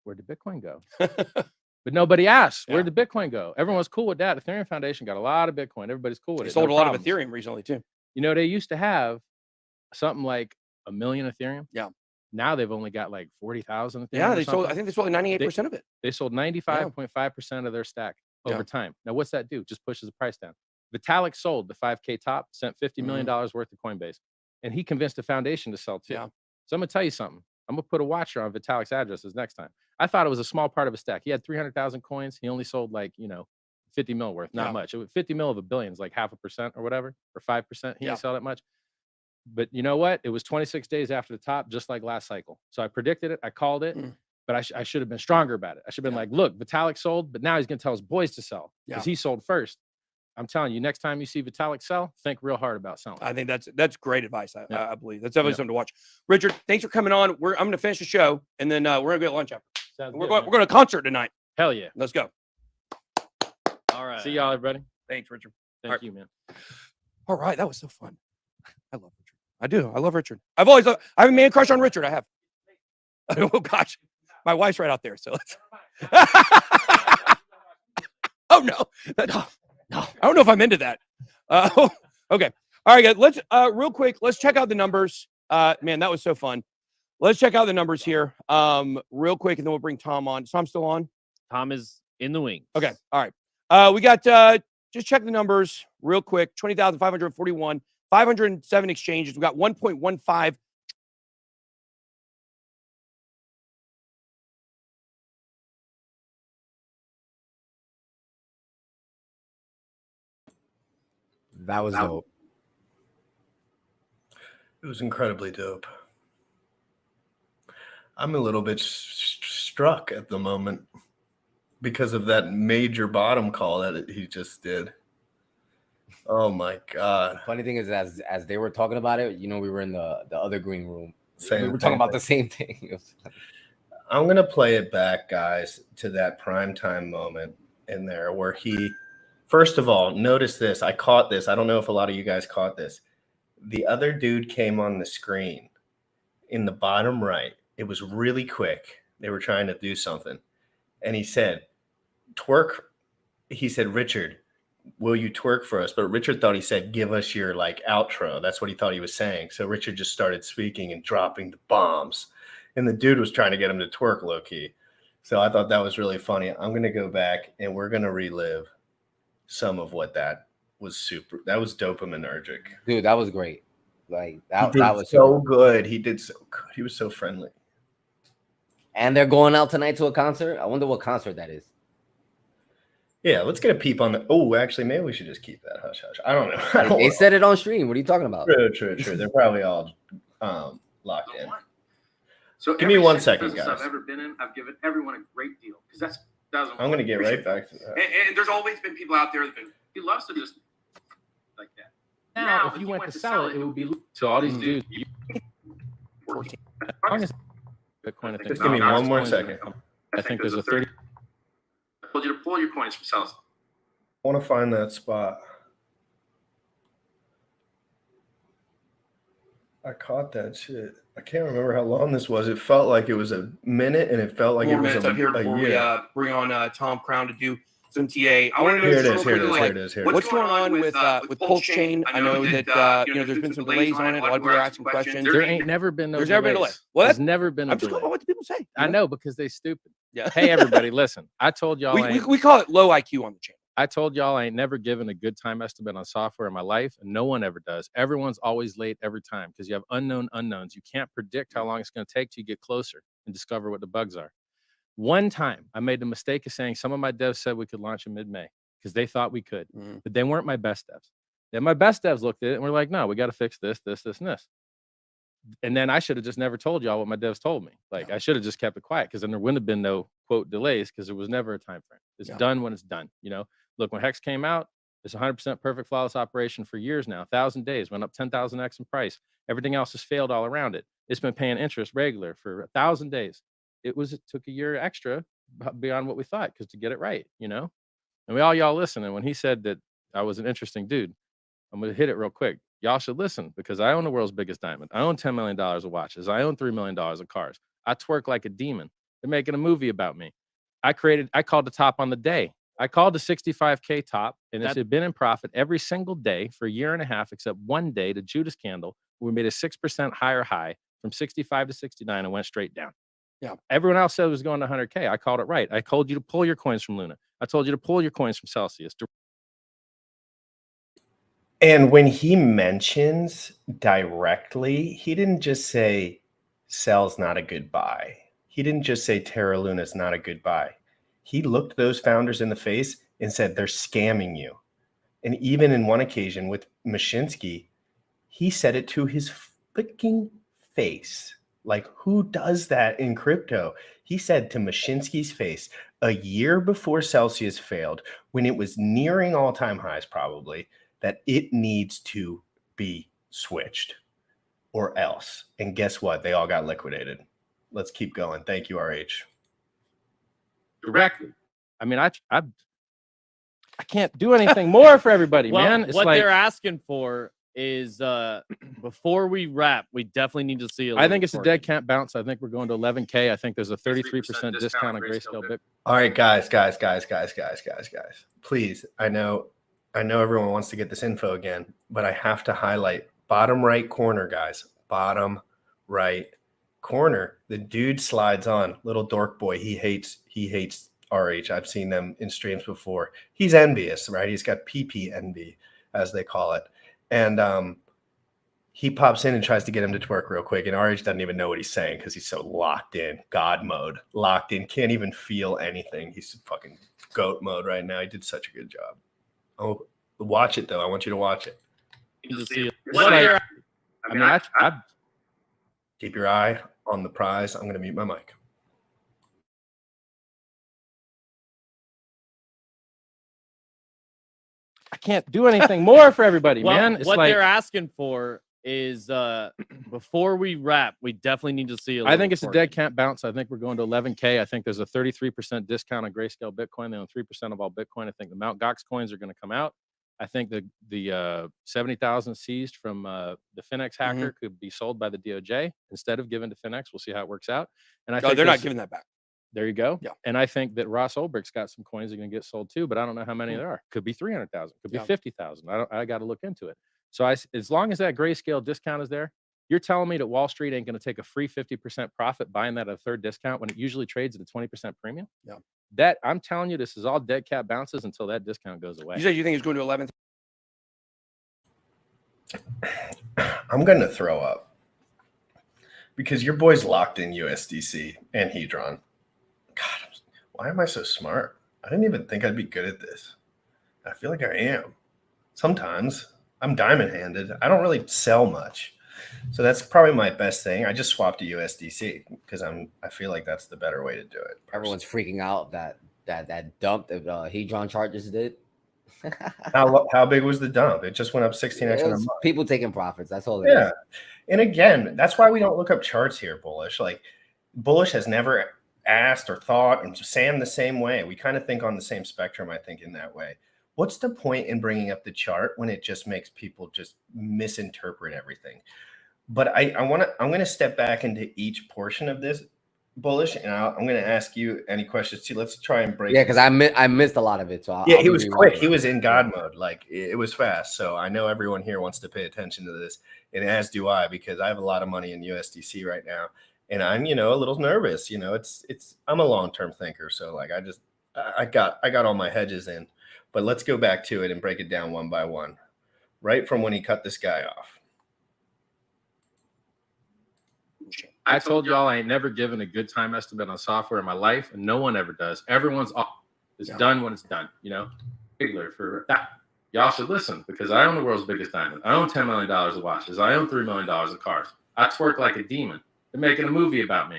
Where did Bitcoin go? But nobody asked, where did Bitcoin go? Everyone's cool with that. Ethereum Foundation got a lot of Bitcoin. Everybody's cool with They it. sold no a lot problems. of Ethereum recently too. You know, they used to have something like 1 million Ethereum. Yeah. Now they've only got like 40,000 Ethereum. Yeah, or they sold. something. I think they sold 98% of it. They sold 95.5% of their stack over Yeah. time. Now, what's that do? Just pushes the price down. Vitalik sold the 5K top, sent $50 million worth of Coinbase, and he convinced the foundation to sell too. Yeah. So I'm gonna tell you something. I'm gonna put a watcher on Vitalik's addresses next time. I thought it was a small part of a stack. He had 300,000 coins. He only sold like, 50 mil worth, not Yeah. much. It was 50 mil of a billion is like 0.5% or whatever, or 5%. He Yeah. didn't sell that much. But you know what? It was 26 days after the top, just like last cycle. So I predicted it. I called it, but I should have been stronger about it. I should have been like, look, Vitalik sold, but now he's going to tell his boys to sell because he sold first. I'm telling you, next time you see Vitalik sell, think real hard about selling. I think that's great advice. I believe that's definitely something to watch. Richard, thanks for coming on. I'm going to finish the show, and then we're going to go to lunch after. We're going to concert tonight. Hell yeah. Let's go. All right. See y'all, everybody. Thanks, Richard. Thank you, man. All right, that was so fun. I love Richard. I do. I love Richard. I have a man crush on Richard. I have. Oh gosh, my wife's right out there. So let's. Oh no. No, I don't know if I'm into that. Okay. All right, guys. Let's real quick. Let's check out the numbers. Man, that was so fun. Let's check out the numbers here, real quick, and then we'll bring Tom on. Is Tom still on? Tom is in the wing. Okay. All right. We got just check the numbers real quick. 20,541, 507 exchanges. We got 1.15. That was dope. It was incredibly dope. I'm a little bit struck at the moment because of that major bottom call that he just did. Oh my God. The funny thing is, as they were talking about it, we were in the other green room. Same we were thing. talking about the same thing. I'm going to play it back, guys, to that primetime moment in there where he, first of all, notice this. I caught this. I don't know if a lot of you guys caught this. The other dude came on the screen in the bottom right. It was really quick. They were trying to do something. And he said, twerk. He said, Richard, will you twerk for us? But Richard thought he said, give us your outro. That's what he thought he was saying. So Richard just started speaking and dropping the bombs. And the dude was trying to get him to twerk low key. So I thought that was really funny. I'm going to go back and we're going to relive some of what that was that was dopaminergic. Dude, that was great. Like He did that was so good. He did so good. He was so friendly. And they're going out tonight to a concert. I wonder what concert that is. Yeah, let's get a peep on the. Oh, actually, maybe we should just keep that hush hush. I don't know. They said it on stream. What are you talking about? True. They're probably all locked in. So give me 1 second, business guys. I've ever been in, I've given everyone a great deal because that's I'm gonna get right back to that. And there's always been people out there that've been. He loves to just like that. Now, if you went to sell it, it would be so all these dudes. Bitcoin. I think. Just give me 1 more second. I think there's a 30. I told you to pull your coins from sales. I want to find that spot. I caught that shit. I can't remember how long this was. It felt like it was a minute, and it felt like it was up here a before year. we bring on Tom Crown to do some TA. I want to know Here it is. what's going on with Pulse Chain. I know that there's been some delays on it. A lot of people are asking questions. There ain't never been no. There's never been a delay. delays. What? There's never been a I'm just delay. going by what the people say. I know because they stupid. Yeah. Hey everybody, listen. I told y'all we call it low IQ on the channel. I told y'all I ain't never given a good time estimate on software in my life, and no one ever does. Everyone's always late every time because you have unknown unknowns. You can't predict how long it's going to take till you get closer and discover what the bugs are. One time, I made the mistake of saying some of my devs said we could launch in mid-May because they thought we could, but they weren't my best devs. Then my best devs looked at it and were like, no, we got to fix this, this, this, and this. And then I should have just never told y'all what my devs told me. Like I should have just kept it quiet because then there wouldn't have been no quote delays because there was never a time frame. It's done when it's done. You know, look, when Hex came out, it's 100% perfect flawless operation for years now. 1,000 days, went up 10,000x in price. Everything else has failed all around it. It's been paying interest regular for 1,000 days. It took a year extra beyond what we thought because to get it right, you know. And y'all listen. And when he said that I was an interesting dude, I'm gonna hit it real quick. Y'all should listen because I own the world's biggest diamond. I own $10 million of watches. I own $3 million of cars. I twerk like a demon. They're making a movie about me. I called the top on the day. I called the 65K top, and it had been in profit every single day for a year and a half, except one day, the Judas candle, we made a 6% higher high from 65 to 69 and went straight down. Yeah. Everyone else said it was going to 100K. I called it right. I told you to pull your coins from Luna. I told you to pull your coins from Celsius. And when he mentions directly, he didn't just say Cell's not a good buy. He didn't just say Terra Luna's not a good buy. He looked those founders in the face and said, they're scamming you. And even in one occasion with Mashinsky, he said it to his freaking face. Like, who does that in crypto? He said to Mashinsky's face a year before Celsius failed, when it was nearing all-time highs probably, that it needs to be switched or else. And guess what? They all got liquidated. Let's keep going. Thank you, RH. Directly. I mean, I can't do anything more for everybody, well, man. It's what like, they're asking for is before we wrap, we definitely need to see. I think it's a dead cat bounce. I think we're going to 11K. I think there's a 33% discount on Grayscale Bitcoin. All right, guys. Please, I know everyone wants to get this info again, but I have to highlight bottom right corner, guys. Bottom right corner. The dude slides on. Little dork boy. He hates RH. I've seen them in streams before. He's envious, right? He's got PP envy, as they call it. And he pops in and tries to get him to twerk real quick. And RH doesn't even know what he's saying because he's so locked in. God mode. Locked in. Can't even feel anything. He's fucking goat mode right now. He did such a good job. Oh, watch it, though. I want you to watch it. I keep your eye on the prize. I'm going to mute my mic. I can't do anything more for everybody, man. It's what like, they're asking for is before we wrap, we definitely need to see. I think it's a dead cat bounce. I think we're going to 11K. I think there's a 33% discount on Grayscale Bitcoin. They own 3% of all Bitcoin. I think the Mt. Gox coins are going to come out. I think the 70,000 seized from the Finex hacker could be sold by the DOJ instead of given to Finex. We'll see how it works out. And I think they're not giving that back. There you go. Yeah. And I think that Ross Ulbricht's got some coins that are going to get sold too, but I don't know how many there are. Could be 300,000. Could be 50,000. I got to look into it. So as long as that Grayscale discount is there, you're telling me that Wall Street ain't going to take a free 50% profit buying that at a third discount when it usually trades at a 20% premium? Yeah. That I'm telling you, this is all dead cat bounces until that discount goes away. You said you think it's going to 11. I'm going to throw up because your boy's locked in USDC and Hedron. God, why am I so smart? I didn't even think I'd be good at this. I feel like I am. Sometimes I'm diamond handed. I don't really sell much. So that's probably my best thing. I just swapped to USDC because I feel like that's the better way to do it. Everyone's freaking out that dump that Hedron charges did. How big was the dump? It just went up 16x in a month. People taking profits. That's all it Yeah. is. And again, that's why we don't look up charts here, Bullish. Like Bullish has never asked or thought, and Sam the same way. We kind of think on the same spectrum, I think, in that way. What's the point in bringing up the chart when it just makes people just misinterpret everything? But I'm going to step back into each portion of this, Bullish, and I'm going to ask you any questions too. Let's try and break. Yeah, because I missed a lot of it. So yeah, he was quick. He was in God mode. Like it was fast. So I know everyone here wants to pay attention to this, and as do I, because I have a lot of money in USDC right now, and I'm a little nervous. I'm a long-term thinker, so like I got all my hedges in. But let's go back to it and break it down one by one, right from when he cut this guy off. I told y'all I ain't never given a good time estimate on software in my life, and no one ever does. Everyone's it's done when it's done, Regular for that. Y'all should listen because I own the world's biggest diamond. I own $10 million of watches. I own $3 million of cars. I twerk like a demon. They're making a movie about me.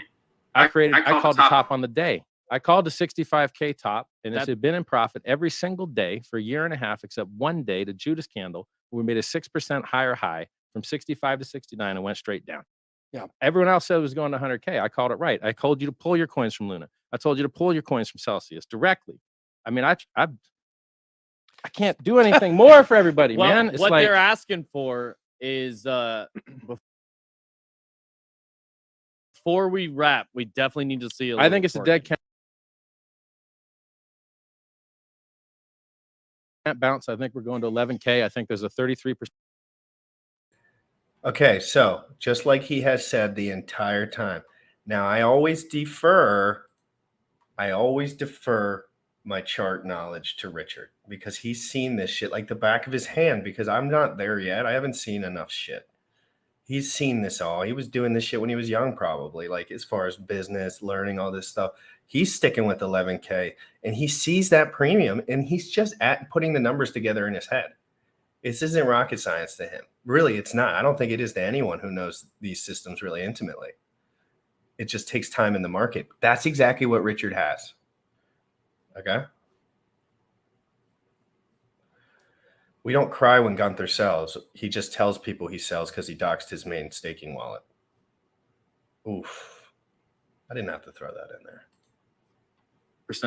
I called the top on the day. I called the 65K top, and it had been in profit every single day for a year and a half, except one day, the Judas candle, we made a 6% higher high from 65 to 69 and went straight down. Yeah. Everyone else said it was going to 100K. I called it right. I told you to pull your coins from Luna. I told you to pull your coins from Celsius directly. I mean, I can't do anything more for everybody, man. It's what like, they're asking for is before we wrap, we definitely need to see. I think it's a dead cat bounce. I think we're going to 11K. I think there's a 33%. Okay, so just like he has said the entire time. Now, I always defer my chart knowledge to Richard because he's seen this shit like the back of his hand because I'm not there yet. I haven't seen enough shit. He's seen this all. He was doing this shit when he was young, probably, like as far as business, learning all this stuff. He's sticking with 11K and he sees that premium and he's just putting the numbers together in his head. This isn't rocket science to him. Really, it's not. I don't think it is to anyone who knows these systems really intimately. It just takes time in the market. That's exactly what Richard has. Okay? We don't cry when Gunther sells. He just tells people he sells because he doxed his main staking wallet. Oof. I didn't have to throw that in there.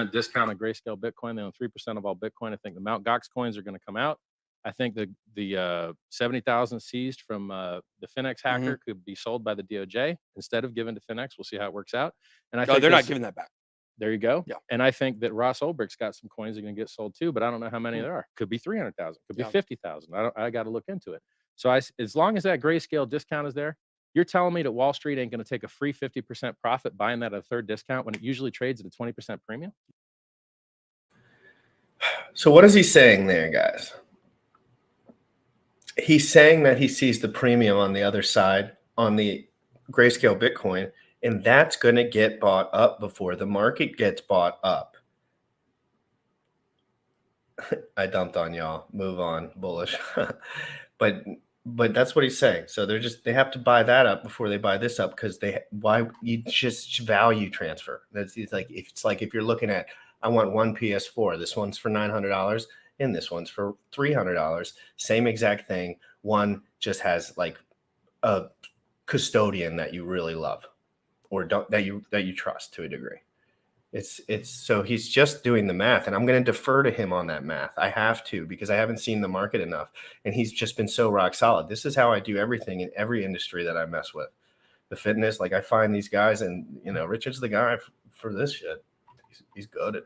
% discount on Grayscale Bitcoin. They own 3% of all Bitcoin. I think the Mt. Gox coins are going to come out. I think the 70,000 seized from the Finex hacker could be sold by the DOJ instead of given to Finex. We'll see how it works out. And I think they're not giving that back. There you go. Yeah. And I think that Ross Ulbricht's got some coins that are going to get sold too, but I don't know how many there are. Could be 300,000. Could be 50,000. I got to look into it. So as long as that Grayscale discount is there, you're telling me that Wall Street ain't going to take a free 50% profit buying that at a third discount when it usually trades at a 20% premium? So what is he saying there, guys? He's saying that he sees the premium on the other side on the Grayscale Bitcoin, and that's going to get bought up before the market gets bought up. I dumped on y'all. Move on, Bullish. but that's what he's saying. So they have to buy that up before they buy this up because why you just value transfer. It's like if you're looking at, I want one PS4. This one's for $900. And this one's for $300. Same exact thing. One just has like a custodian that you really love or that you trust to a degree. It's so he's just doing the math, and I'm going to defer to him on that math. I have to because I haven't seen the market enough, and he's just been so rock solid. This is how I do everything in every industry that I mess with. The fitness, like I find these guys, and Richard's the guy for this shit. He's good at.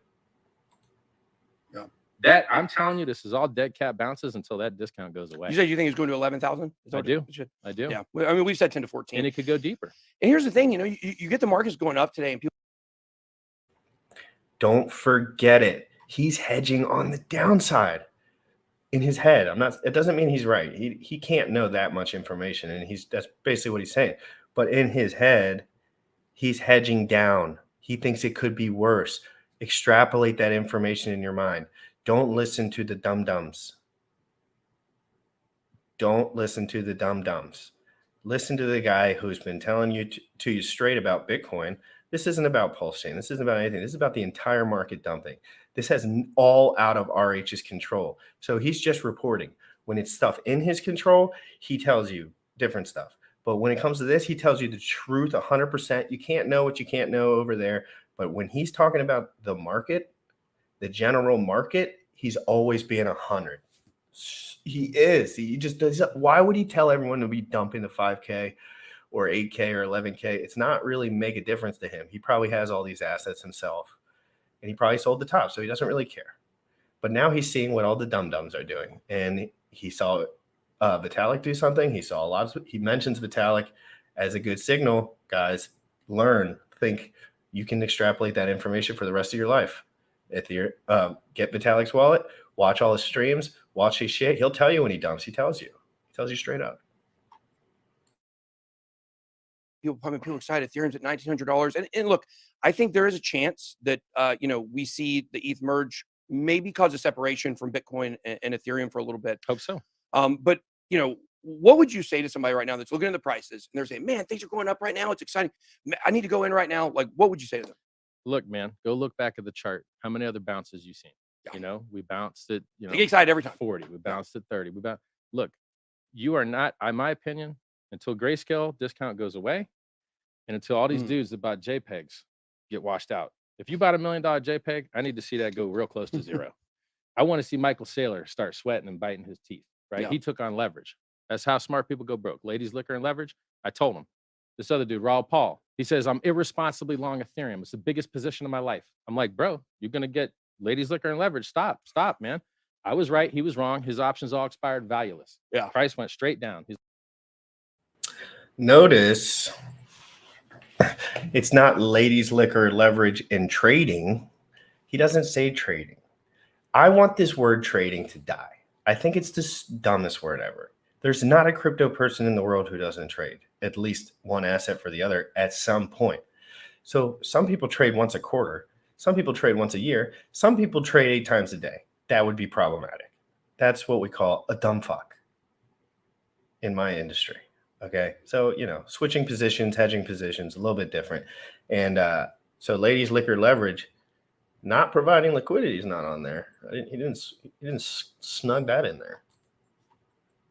Yeah. That I'm telling you, this is all dead cat bounces until that discount goes away. You said you think it's going to 11,000? I do. I do. Yeah. I mean, we've said 10 to 14. And it could go deeper. And here's the thing, you get the markets going up today and people. Don't forget it. He's hedging on the downside in his head. It doesn't mean he's right. He can't know that much information, and that's basically what he's saying. But in his head, he's hedging down. He thinks it could be worse. Extrapolate that information in your mind. Don't listen to the dum-dums. Don't listen to the dum-dums. Listen to the guy who's been telling you to you straight about Bitcoin. This isn't about pulse chain. This isn't about anything. This is about the entire market dumping. This has all out of RH's control. So he's just reporting. When it's stuff in his control, he tells you different stuff. But when it comes to this, he tells you the truth 100%. You can't know what you can't know over there. But when he's talking about the market, the general market, he's always being 100. He is. He just does. Why would he tell everyone to be dumping the 5K or 8K or 11K? It's not really make a difference to him. He probably has all these assets himself, and he probably sold the top, so he doesn't really care. But now he's seeing what all the dum-dums are doing, and he saw Vitalik do something. He saw a lot. He mentions Vitalik as a good signal. Guys, learn, think. You can extrapolate that information for the rest of your life. Get Vitalik's wallet, watch all his streams, watch his shit. He'll tell you when he dumps. He tells you straight up. People excited. Ethereum's at $1,900, and look, I think there is a chance that we see the ETH merge, maybe cause a separation from Bitcoin and Ethereum for a little bit. Hope so. But what would you say to somebody right now that's looking at the prices and they're saying, "Man, things are going up right now. It's exciting. I need to go in right now." Like, what would you say to them? Look, man, go look back at the chart. How many other bounces you seen? Yeah. We bounced at I get excited every time. 40. We bounced at 30. Look, you are not, in my opinion, until grayscale discount goes away, and until all these dudes that bought JPEGs get washed out. If you bought $1 million JPEG, I need to see that go real close to zero. I want to see Michael Saylor start sweating and biting his teeth. Right? Yeah. He took on leverage. That's how smart people go broke. Ladies, liquor, and leverage. I told him. This other dude, Raul Paul, he says, I'm irresponsibly long Ethereum. It's the biggest position of my life. I'm like, bro, you're going to get ladies, liquor, and leverage. Stop, man. I was right. He was wrong. His options all expired valueless. Yeah. Price went straight down. Notice it's not ladies, liquor, leverage, and trading. He doesn't say trading. I want this word trading to die. I think it's the dumbest word ever. There's not a crypto person in the world who doesn't trade at least one asset for the other at some point. So some people trade once a quarter. Some people trade once a year. Some people trade 8 times a day. That would be problematic. That's what we call a dumb fuck in my industry. Okay. So, switching positions, hedging positions, a little bit different. And so ladies, liquor, leverage, not providing liquidity is not on there. He didn't snug that in there.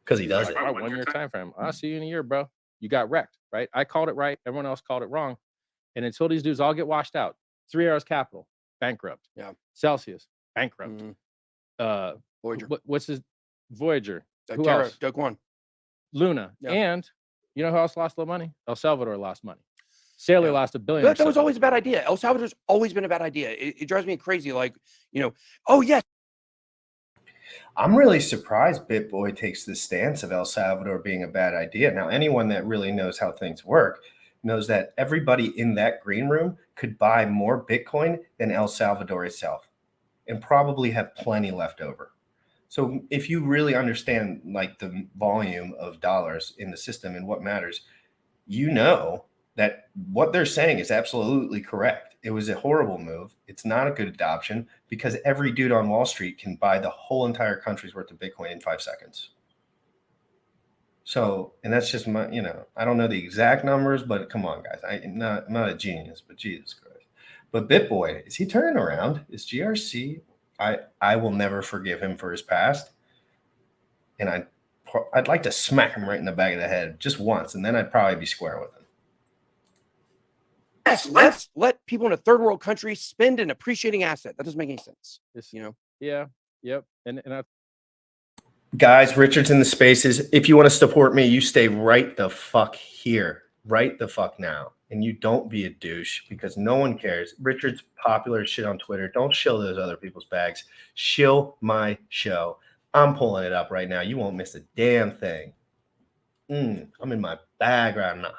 Because he does it. 1 year time frame. I'll see you in a year, bro. You got wrecked, right? I called it right. Everyone else called it wrong. And until these dudes all get washed out, 3 Hours Capital, bankrupt. Yeah. Celsius, bankrupt. Voyager. What's his Voyager? Who Terra, else? Duck One. Luna. Yeah. And you know who else lost a little money? El Salvador lost money. Sailor lost $1 billion. That was always a bad idea. El Salvador's always been a bad idea. It drives me crazy. Like, oh, yes. I'm really surprised BitBoy takes the stance of El Salvador being a bad idea. Now, anyone that really knows how things work knows that everybody in that green room could buy more Bitcoin than El Salvador itself and probably have plenty left over. So if you really understand like the volume of dollars in the system and what matters, that what they're saying is absolutely correct. It was a horrible move. It's not a good adoption because every dude on Wall Street can buy the whole entire country's worth of Bitcoin in 5 seconds. So, and that's just my, I don't know the exact numbers, but come on, guys. I'm not a genius, but Jesus Christ. But BitBoy, is he turning around? Is GRC? I will never forgive him for his past. And I'd like to smack him right in the back of the head just once, and then I'd probably be square with him. Yes, let's let people in a third world country spend an appreciating asset. That doesn't make any sense. Yeah. Yep. And guys, Richard's in the spaces. If you want to support me, you stay right the fuck here. Right the fuck now. And you don't be a douche because no one cares. Richard's popular as shit on Twitter. Don't shill those other people's bags. Shill my show. I'm pulling it up right now. You won't miss a damn thing. I'm in my bag right now.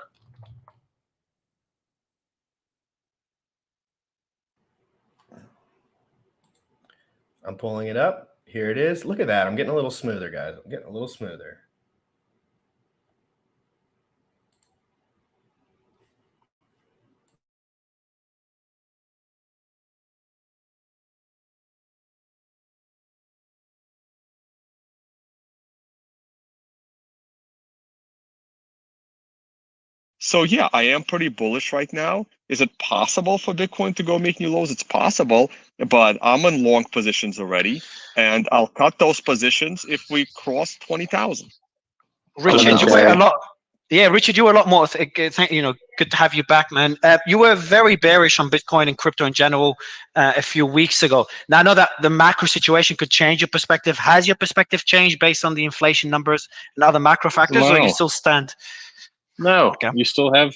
I'm pulling it up. Here it is. Look at that. I'm getting a little smoother, guys. I'm getting a little smoother. So yeah, I am pretty bullish right now. Is it possible for Bitcoin to go make new lows? It's possible, but I'm in long positions already, and I'll cut those positions if we cross 20,000. Richard, you were a lot. Yeah, Richard, you were a lot more. Good to have you back, man. You were very bearish on Bitcoin and crypto in general a few weeks ago. Now I know that the macro situation could change your perspective. Has your perspective changed based on the inflation numbers and other macro factors, or you still stand? No, Okay. you still have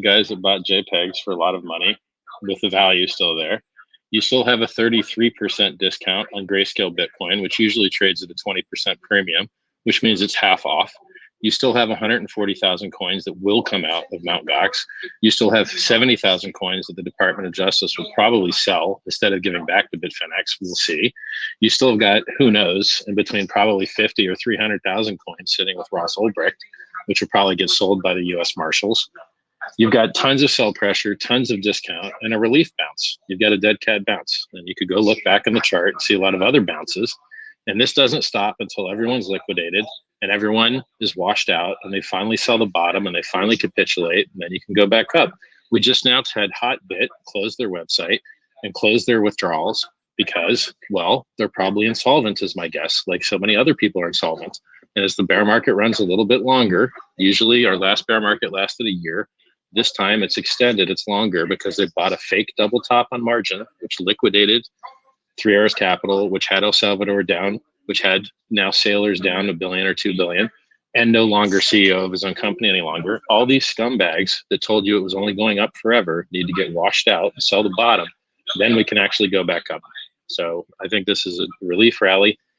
guys that bought JPEGs for a lot of money with the value still there. You still have a 33% discount on Grayscale Bitcoin, which usually trades at a 20% premium, which means it's half off. You still have 140,000 coins that will come out of Mt. Gox. You still have 70,000 coins that the Department of Justice will probably sell instead of giving back to Bitfinex. We'll see. You still have got, who knows, in between probably 50 or 300,000 coins sitting with Ross Ulbricht, which will probably get sold by the U.S. Marshals. You've got tons of sell pressure, tons of discount, and a relief bounce. You've got a dead cat bounce. And you could go look back in the chart and see a lot of other bounces. And this doesn't stop until everyone's liquidated and everyone is washed out and they finally sell the bottom and they finally capitulate, and then you can go back up. We just now had Hotbit close their website and close their withdrawals because, well, they're probably insolvent, is my guess, like so many other people are insolvent. And as the bear market runs a little bit longer, usually our last bear market lasted a year. This time it's extended, it's longer because they bought a fake double top on margin, which liquidated Three Arrows Capital, which had El Salvador down, which had now Sailors down $1 billion or $2 billion, and no longer CEO of his own company any longer. All these scumbags that told you it was only going up forever need to get washed out and sell the bottom. Then we can actually go back up. So I think this is a relief rally.